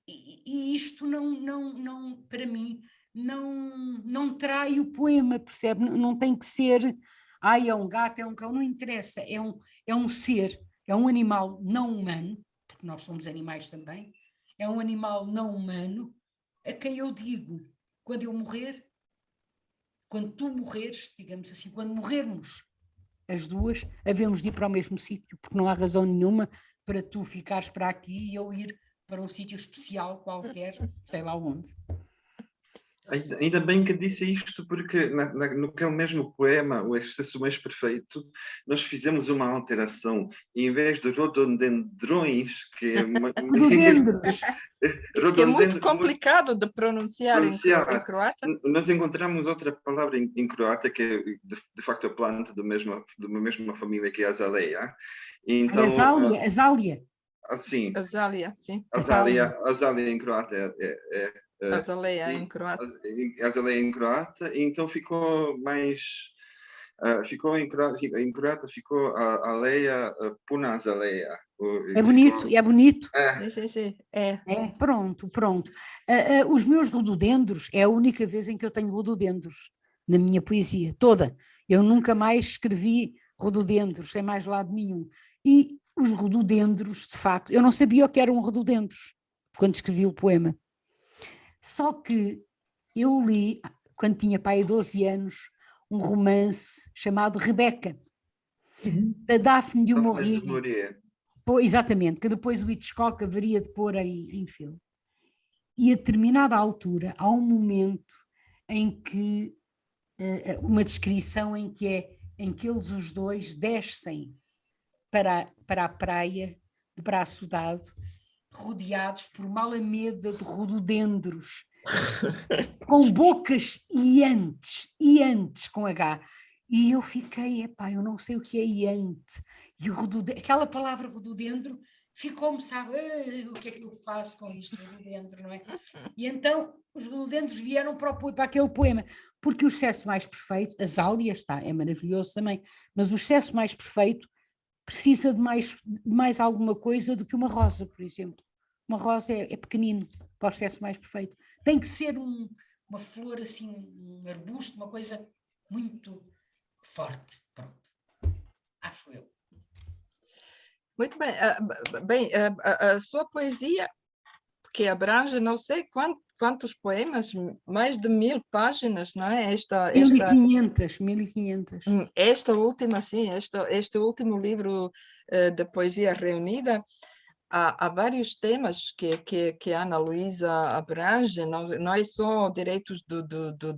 e isto não, para mim, não trai o poema, percebe? Não tem que ser, é um gato, é um cão, não interessa, é um ser, é um animal não humano, porque nós somos animais também, é um animal não humano, a quem eu digo, quando eu morrer, quando tu morreres, digamos assim, quando morrermos as duas, havemos de ir para o mesmo sítio, porque não há razão nenhuma para tu ficares para aqui e eu ir para um sítio especial qualquer, sei lá onde. Ainda bem que disse isto, porque naquele mesmo poema, O Excesso Mais Perfeito, nós fizemos uma alteração. E em vez de rododendrões, que é Rododendros. Que é muito rododendros complicado de pronunciar em pronunciar, croata. nós encontramos outra palavra em croata, que é de facto a planta de uma mesma família que é a azaleia. Então, Azália. assim, Azália, sim. azaleia em croata Azaleia em croata. azaleia em croata, então ficou mais. Ficou em croata ficou a aleia puna azaleia. É bonito, é bonito. Sim, sim, sim. É. Pronto. Os meus rododendros é a única vez em que eu tenho rododendros na minha poesia, toda. Eu nunca mais escrevi rododendros, sem mais lado nenhum. E os rododendros, de facto, eu não sabia o que eram rododendros quando escrevi o poema. Só que eu li, quando tinha pai 12 anos, um romance chamado Rebeca, da Daphne du Maurier. Exatamente, que depois o Hitchcock haveria de pôr em filme. E a determinada altura há um momento em que, uma descrição em que eles os dois descem para a praia de braço dado, rodeados por uma alameda de rododendros, com bocas iantes com H. E eu fiquei, eu não sei o que é iante. E aquela palavra rododendro ficou-me, sabe, o que é que eu faço com isto, rododendro, não é? E então os rododendros vieram para aquele poema, porque o excesso mais perfeito, a Zália é maravilhoso também, mas o excesso mais perfeito precisa de mais alguma coisa do que uma rosa, por exemplo. Uma rosa é pequenino para o excesso mais perfeito. Tem que ser uma flor assim, um arbusto, uma coisa muito forte. Pronto. Acho eu. Muito bem. A sua poesia, que abrange não sei quantos poemas, mais de 1000 páginas, não é? 1500. Esta última, sim, este último livro de poesia reunida, há vários temas que a Ana Luísa abrange, não é só direitos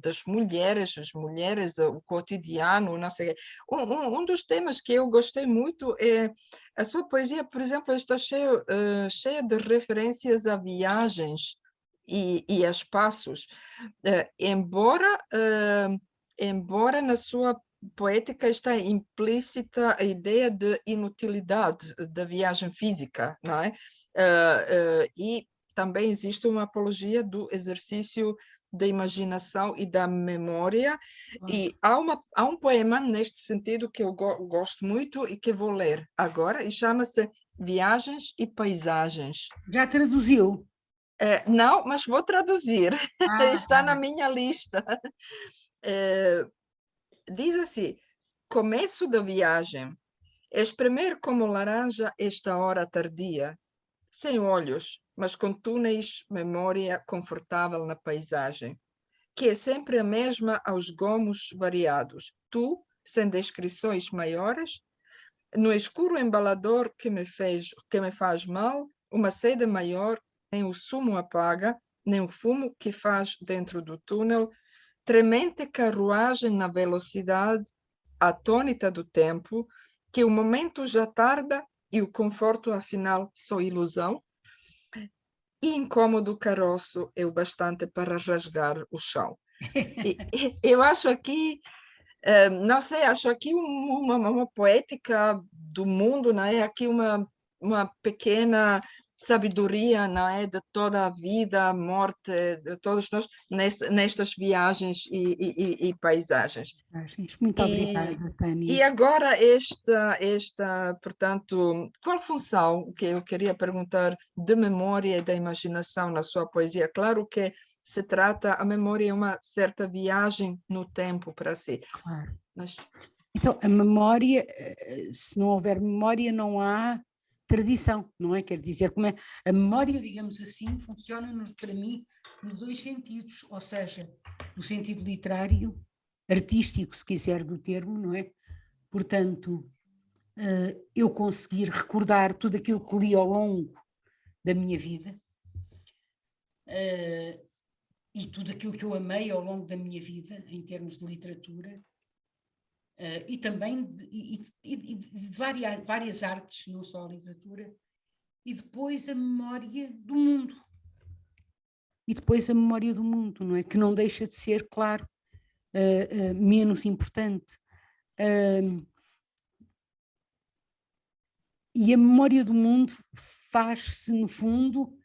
das mulheres, as mulheres, o cotidiano, não sei. Um dos temas que eu gostei muito é a sua poesia, por exemplo, está cheia de referências a viagens e a espaços, embora na sua poética está implícita a ideia de inutilidade da viagem física, não é? E também existe uma apologia do exercício da imaginação e da memória, e há um poema neste sentido que eu gosto muito e que vou ler agora, e chama-se Viagens e Paisagens. Já traduziu? Não, mas vou traduzir, está na minha lista. Diz assim: começo da viagem, espremer como laranja esta hora tardia, sem olhos, mas com túneis, memória confortável na paisagem, que é sempre a mesma aos gomos variados. Tu, sem descrições maiores, no escuro embalador que me faz mal, uma sede maior, nem o sumo apaga, nem o fumo que faz dentro do túnel, tremente carruagem na velocidade atônita do tempo, que o momento já tarda e o conforto, afinal, só ilusão, e incômodo caroço é o bastante para rasgar o chão. Eu acho aqui, não sei, acho aqui uma poética do mundo, não é? Aqui uma pequena sabedoria, não é, de toda a vida, a morte, de todos nós, nestas viagens e paisagens. Muito obrigada, Tânia. E agora portanto, qual função que eu queria perguntar de memória e da imaginação na sua poesia? Claro que se trata, a memória é uma certa viagem no tempo para si. Claro. Mas... Então, a memória, se não houver memória, não há tradição, não é? Quer dizer, a memória, digamos assim, funciona para mim nos dois sentidos, ou seja, no sentido literário, artístico, se quiser, do termo, não é? Portanto, eu conseguir recordar tudo aquilo que li ao longo da minha vida, e tudo aquilo que eu amei ao longo da minha vida, em termos de literatura, e também de várias artes, não só a literatura, e depois a memória do mundo. Não é? Que não deixa de ser, claro, menos importante. E a memória do mundo faz-se, no fundo,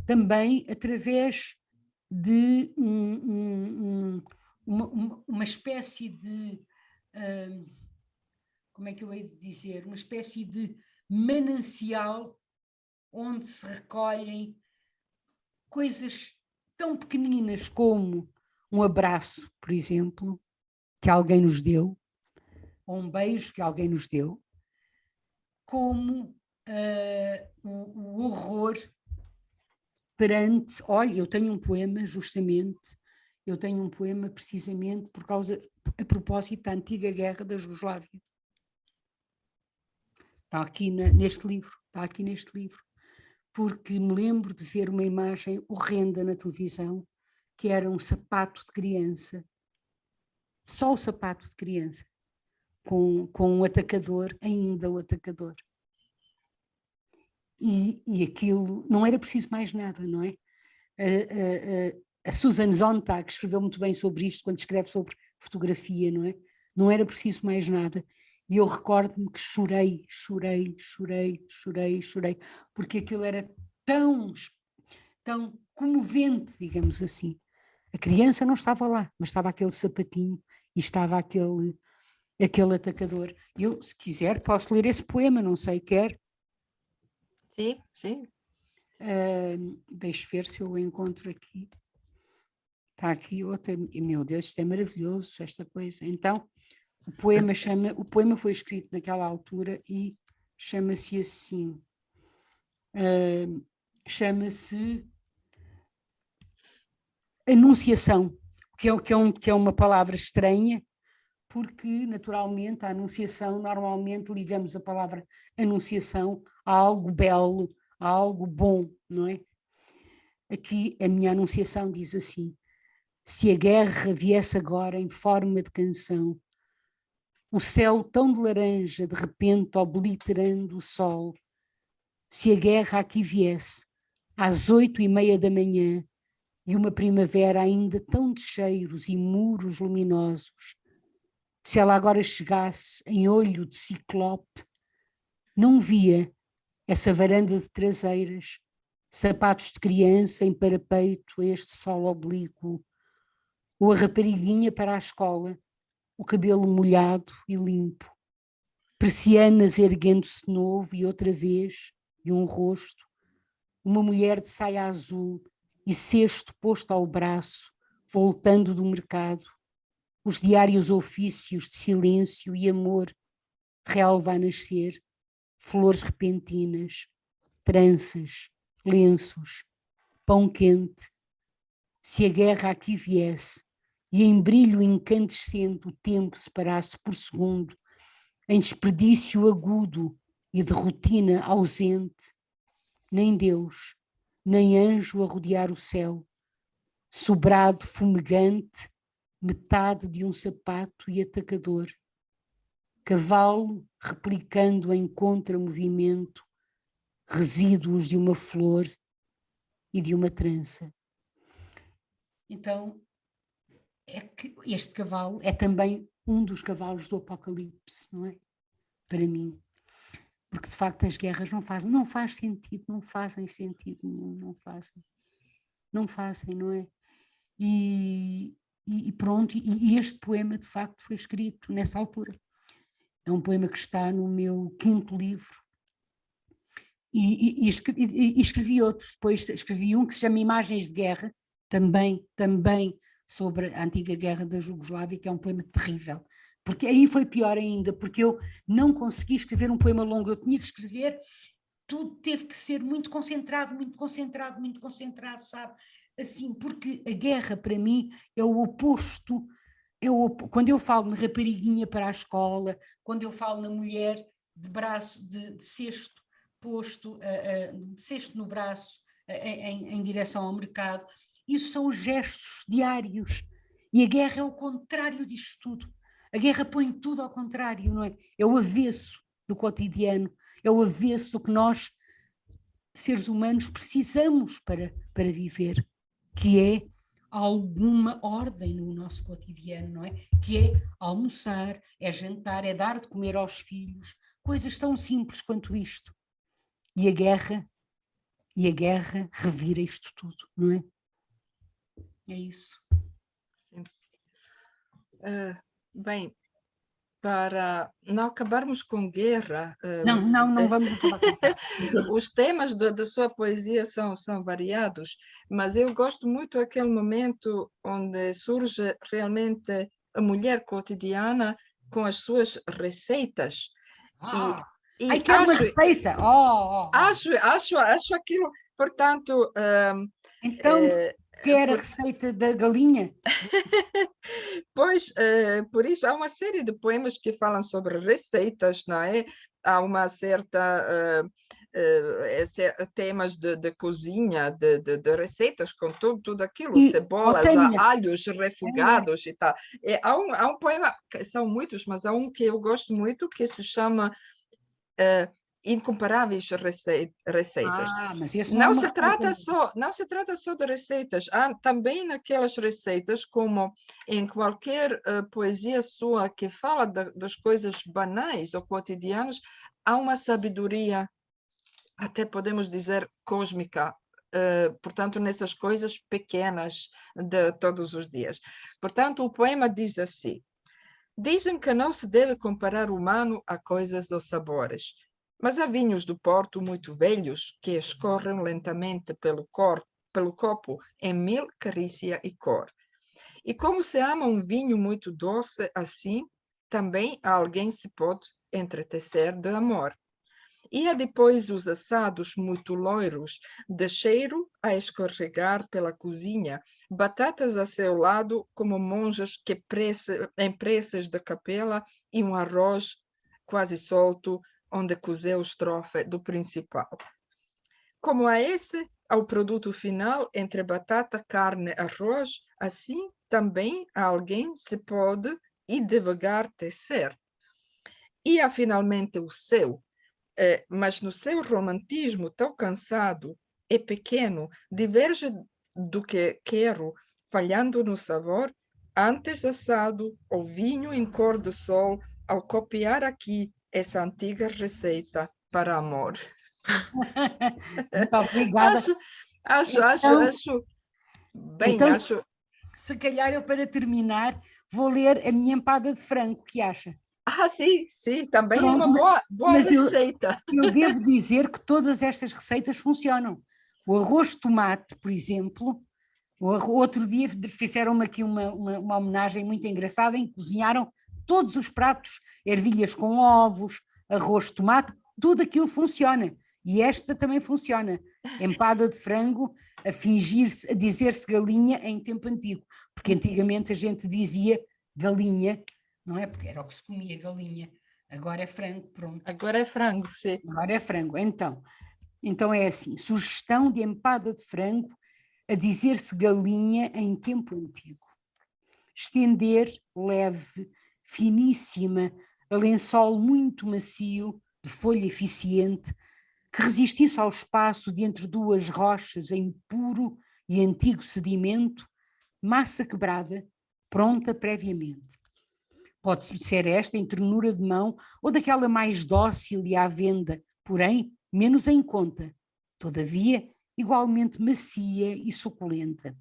também através de uma espécie de, como é que eu hei de dizer, uma espécie de manancial onde se recolhem coisas tão pequeninas como um abraço, por exemplo, que alguém nos deu, ou um beijo que alguém nos deu, como o horror perante, olha, eu tenho um poema precisamente a propósito da antiga guerra da Jugoslávia. Está aqui neste livro, porque me lembro de ver uma imagem horrenda na televisão, que era um sapato de criança, só o sapato de criança, com um atacador, ainda o atacador. E aquilo, não era preciso mais nada, não é? A Susan Sontag escreveu muito bem sobre isto quando escreve sobre fotografia, não é? Não era preciso mais nada. E eu recordo-me que chorei, porque aquilo era tão comovente, digamos assim. A criança não estava lá, mas estava aquele sapatinho e estava aquele atacador. Eu, se quiser, posso ler esse poema, não sei, quer? Sim, sim. Deixa ver se eu o encontro aqui. Está aqui outra. Meu Deus, isto é maravilhoso, esta coisa. Então, o poema foi escrito naquela altura e chama-se assim. Chama-se Anunciação, que é uma palavra estranha, porque naturalmente a anunciação, normalmente ligamos a palavra anunciação a algo belo, a algo bom, não é? Aqui a minha anunciação diz assim: se a guerra viesse agora em forma de canção, o céu tão de laranja de repente obliterando o sol, se a guerra aqui viesse às 8:30 da manhã e uma primavera ainda tão de cheiros e muros luminosos, se ela agora chegasse em olho de ciclope, não via essa varanda de traseiras, sapatos de criança em parapeito a este sol oblíquo, ou a rapariguinha para a escola, o cabelo molhado e limpo, persianas erguendo-se de novo e outra vez, e um rosto, uma mulher de saia azul e cesto posto ao braço, voltando do mercado, os diários ofícios de silêncio e amor, relva a nascer, flores repentinas, tranças, lenços, pão quente. Se a guerra aqui viesse e em brilho incandescente o tempo se parasse por segundo, em desperdício agudo e de rotina ausente, nem Deus, nem anjo a rodear o céu, sobrado fumegante, metade de um sapato e atacador, cavalo replicando em contramovimento resíduos de uma flor e de uma trança. Então, é que este cavalo é também um dos cavalos do Apocalipse, não é? Para mim. Porque, de facto, as guerras não fazem sentido nenhum, não fazem, não é? E pronto, e este poema, de facto, foi escrito nessa altura. É um poema que está no meu 5º livro. E escrevi outros, depois escrevi um que se chama Imagens de Guerra, também sobre a antiga guerra da Jugoslávia, que é um poema terrível, porque aí foi pior ainda, porque eu não consegui escrever um poema longo, eu tinha que escrever, tudo teve que ser muito concentrado, sabe? Assim, porque a guerra para mim é o oposto, quando eu falo na rapariguinha para a escola, quando eu falo na mulher de braço, de cesto posto, de cesto no braço, em direção ao mercado, isso são os gestos diários. E a guerra é o contrário disto tudo. A guerra põe tudo ao contrário, não é? É o avesso do cotidiano, é o avesso do que nós, seres humanos, precisamos para viver, que é alguma ordem no nosso cotidiano, não é? Que é almoçar, é jantar, é dar de comer aos filhos, coisas tão simples quanto isto. E a guerra revira isto tudo, não é? É isso. Bem, para não acabarmos com guerra, Não vamos acabar com isso. os temas da sua poesia são variados, mas eu gosto muito daquele momento onde surge realmente a mulher cotidiana com as suas receitas. Ai, quero uma receita! Acho aquilo, portanto... Então, quer a receita da galinha? Pois, por isso há uma série de poemas que falam sobre receitas, não é? Há uma certa temas de cozinha, de receitas com tudo aquilo, cebolas, alhos refogados e tal. Há um poema, são muitos, mas há um que eu gosto muito que se chama Incomparáveis receitas. Mas esse não se trata só de receitas, há também naquelas receitas, como em qualquer poesia sua que fala das coisas banais ou cotidianas, há uma sabedoria, até podemos dizer cósmica, portanto, nessas coisas pequenas de todos os dias. Portanto, o poema diz assim: dizem que não se deve comparar o humano a coisas ou sabores, mas há vinhos do Porto muito velhos que escorrem lentamente pelo copo em mil carícia e cor. E como se ama um vinho muito doce assim, também a alguém se pode entretecer de amor. E há depois os assados muito loiros, de cheiro a escorregar pela cozinha, batatas a seu lado como monjas que em preces de capela e um arroz quase solto, onde cozeu estrofe do principal. Como a esse, ao produto final, entre batata, carne, arroz, assim também a alguém se pode e devagar tecer. E há finalmente o seu, mas no seu romantismo tão cansado e pequeno, diverge do que quero, falhando no sabor, antes assado, o vinho em cor de sol, ao copiar aqui essa antiga receita para amor. Muito obrigada. Acho. Bem, então, acho. Se calhar eu, para terminar, vou ler a minha empada de frango, que acha? Sim, também é uma boa receita. Eu devo dizer que todas estas receitas funcionam. O arroz de tomate, por exemplo, outro dia fizeram-me aqui uma homenagem muito engraçada em que cozinharam todos os pratos, ervilhas com ovos, arroz de tomate, tudo aquilo funciona. E esta também funciona. Empada de frango a dizer-se galinha em tempo antigo, porque antigamente a gente dizia galinha, não é? Porque era o que se comia, galinha. Agora é frango, pronto. Agora é frango, sim. Agora é frango. Então é assim, sugestão de empada de frango a dizer-se galinha em tempo antigo. Estender leve, finíssima, a lençol muito macio, de folha eficiente, que resistisse ao espaço de entre duas rochas em puro e antigo sedimento, massa quebrada, pronta previamente. Pode-se ser esta em ternura de mão ou daquela mais dócil e à venda, porém menos em conta, todavia igualmente macia e suculenta.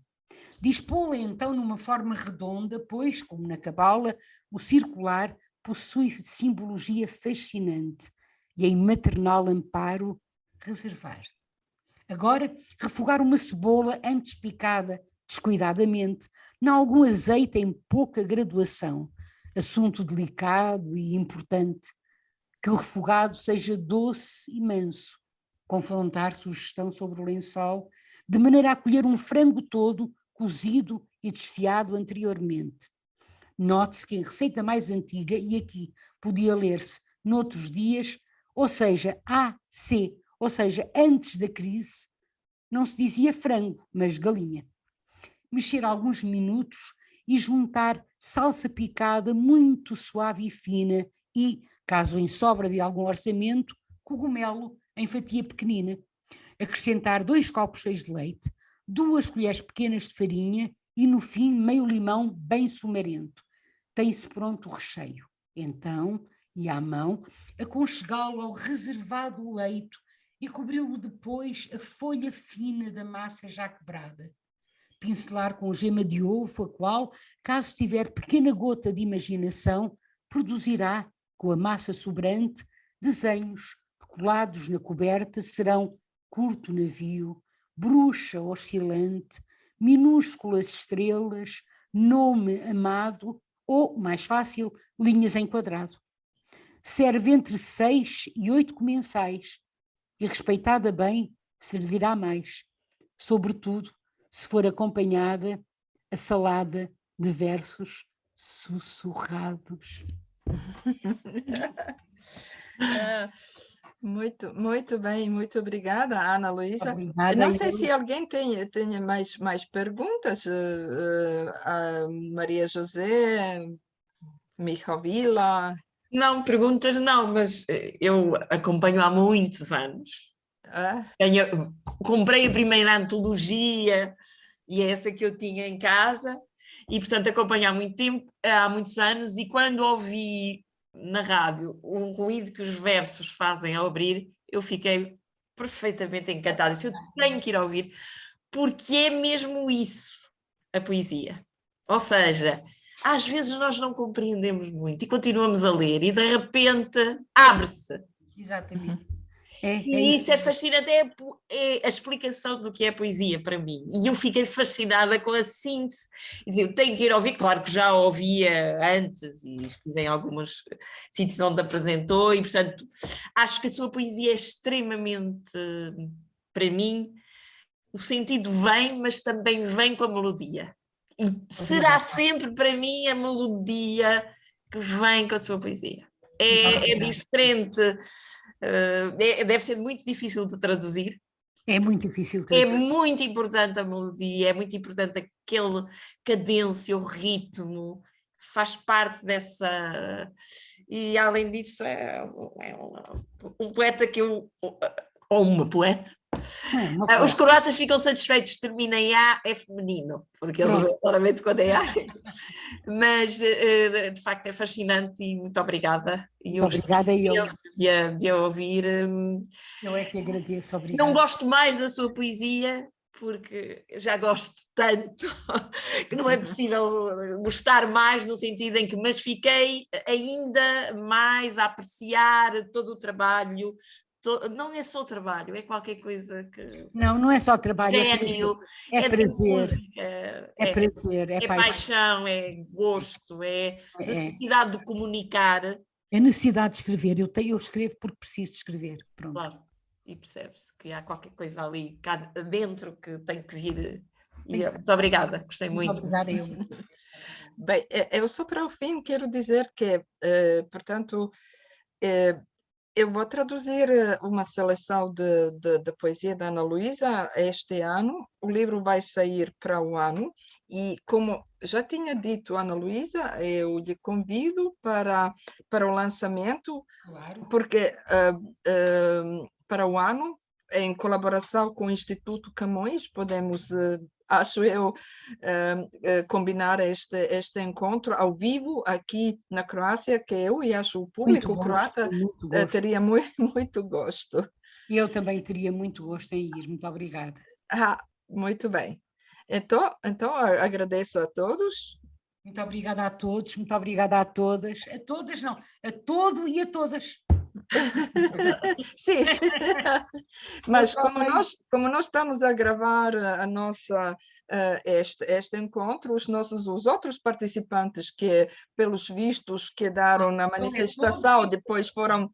Dispô-la então numa forma redonda, pois, como na cabala, o circular possui simbologia fascinante e em maternal amparo reservar. Agora, refogar uma cebola antes picada, descuidadamente, em algum azeite em pouca graduação, assunto delicado e importante, que o refogado seja doce e manso, confrontar sugestão sobre o lençol, de maneira a colher um frango todo, cozido e desfiado anteriormente. Note-se que em receita mais antiga, e aqui podia ler-se noutros dias, ou seja, ou seja, antes da crise, não se dizia frango, mas galinha. mexer alguns minutos e juntar salsa picada muito suave e fina e, caso em sobra de algum orçamento, cogumelo em fatia pequenina. Acrescentar 2 copos cheios de leite, 2 colheres pequenas de farinha e, no fim, meio limão bem sumarento. Tem-se pronto o recheio. Então, e à mão, aconchegá-lo ao reservado leito e cobri-lo depois a folha fina da massa já quebrada. Pincelar com gema de ovo, a qual, caso tiver pequena gota de imaginação, produzirá, com a massa sobrante, desenhos que, colados na coberta, serão curto navio, bruxa oscilante, minúsculas estrelas, nome amado ou, mais fácil, linhas em quadrado. Serve entre 6 e 8 comensais e, respeitada bem, servirá mais, sobretudo se for acompanhada a salada de versos sussurrados. Muito bem, muito obrigada, Ana Luísa. Obrigada. Não sei se alguém tem mais perguntas, a Maria José, Mihovila. Não, perguntas não, mas eu acompanho há muitos anos. Comprei a primeira antologia e é essa que eu tinha em casa e, portanto, acompanho há muito tempo, há muitos anos, e quando ouvi na rádio o ruído que os versos fazem ao abrir, eu fiquei perfeitamente encantada. Eu tenho que ir ouvir, porque é mesmo isso, a poesia. Ou seja, às vezes nós não compreendemos muito e continuamos a ler e de repente abre-se. Exatamente. E isso é fascinante, é a explicação do que é poesia para mim. E eu fiquei fascinada com a síntese. Eu tenho que ir ouvir, claro que já ouvia antes e estive em algumas síntese onde apresentou e, portanto, acho que a sua poesia é extremamente, para mim, o sentido vem, mas também vem com a melodia. E será sempre para mim a melodia que vem com a sua poesia. É diferente. Deve ser muito difícil de traduzir. É muito difícil de traduzir. É muito importante a melodia, é muito importante aquele cadência, o ritmo, faz parte dessa... E além disso é um poeta que eu... Ou uma poeta. Os croatas ficam satisfeitos, termina em A, é feminino, porque eles claramente quando é A. Mas de facto é fascinante e muito obrigada. Muito obrigada eu. De ouvir. Eu é que agradeço, obrigada. Não gosto mais da sua poesia, porque já gosto tanto que não é possível gostar mais no sentido em que, mas fiquei ainda mais a apreciar todo o trabalho. Não é só trabalho, é qualquer coisa que... Não é só trabalho, gênio, é prazer, música, é prazer, é paixão, é gosto, é necessidade de comunicar. É necessidade de escrever, eu escrevo porque preciso de escrever, pronto. Claro, e percebe-se que há qualquer coisa ali cá dentro que tem que vir. Muito obrigada, gostei muito. Muito obrigada eu. Bem, eu só para o fim quero dizer que, portanto, eu vou traduzir uma seleção de poesia da Ana Luísa este ano. O livro vai sair para o ano e, como já tinha dito Ana Luísa, eu lhe convido para o lançamento, Claro. porque para o ano, em colaboração com o Instituto Camões, podemos... acho eu, combinar este encontro ao vivo aqui na Croácia, que eu e acho o público croata teria muito gosto. E eu também teria muito gosto em ir, muito obrigada. Muito bem. Então agradeço a todos. Muito obrigada a todos, muito obrigada a todas. A todas não, a todo e a todas. Sim, mas como nós estamos a gravar a nossa este encontro, os outros participantes que pelos vistos quedaram na manifestação, depois foram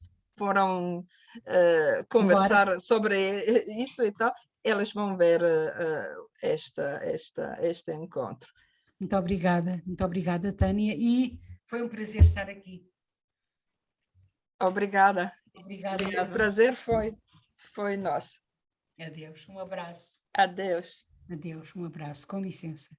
conversar sobre isso e tal, eles vão ver este encontro. Muito obrigada, Tânia, e foi um prazer estar aqui. Obrigada. Obrigada. O prazer foi nosso. Adeus, um abraço. Adeus. Adeus, um abraço, com licença.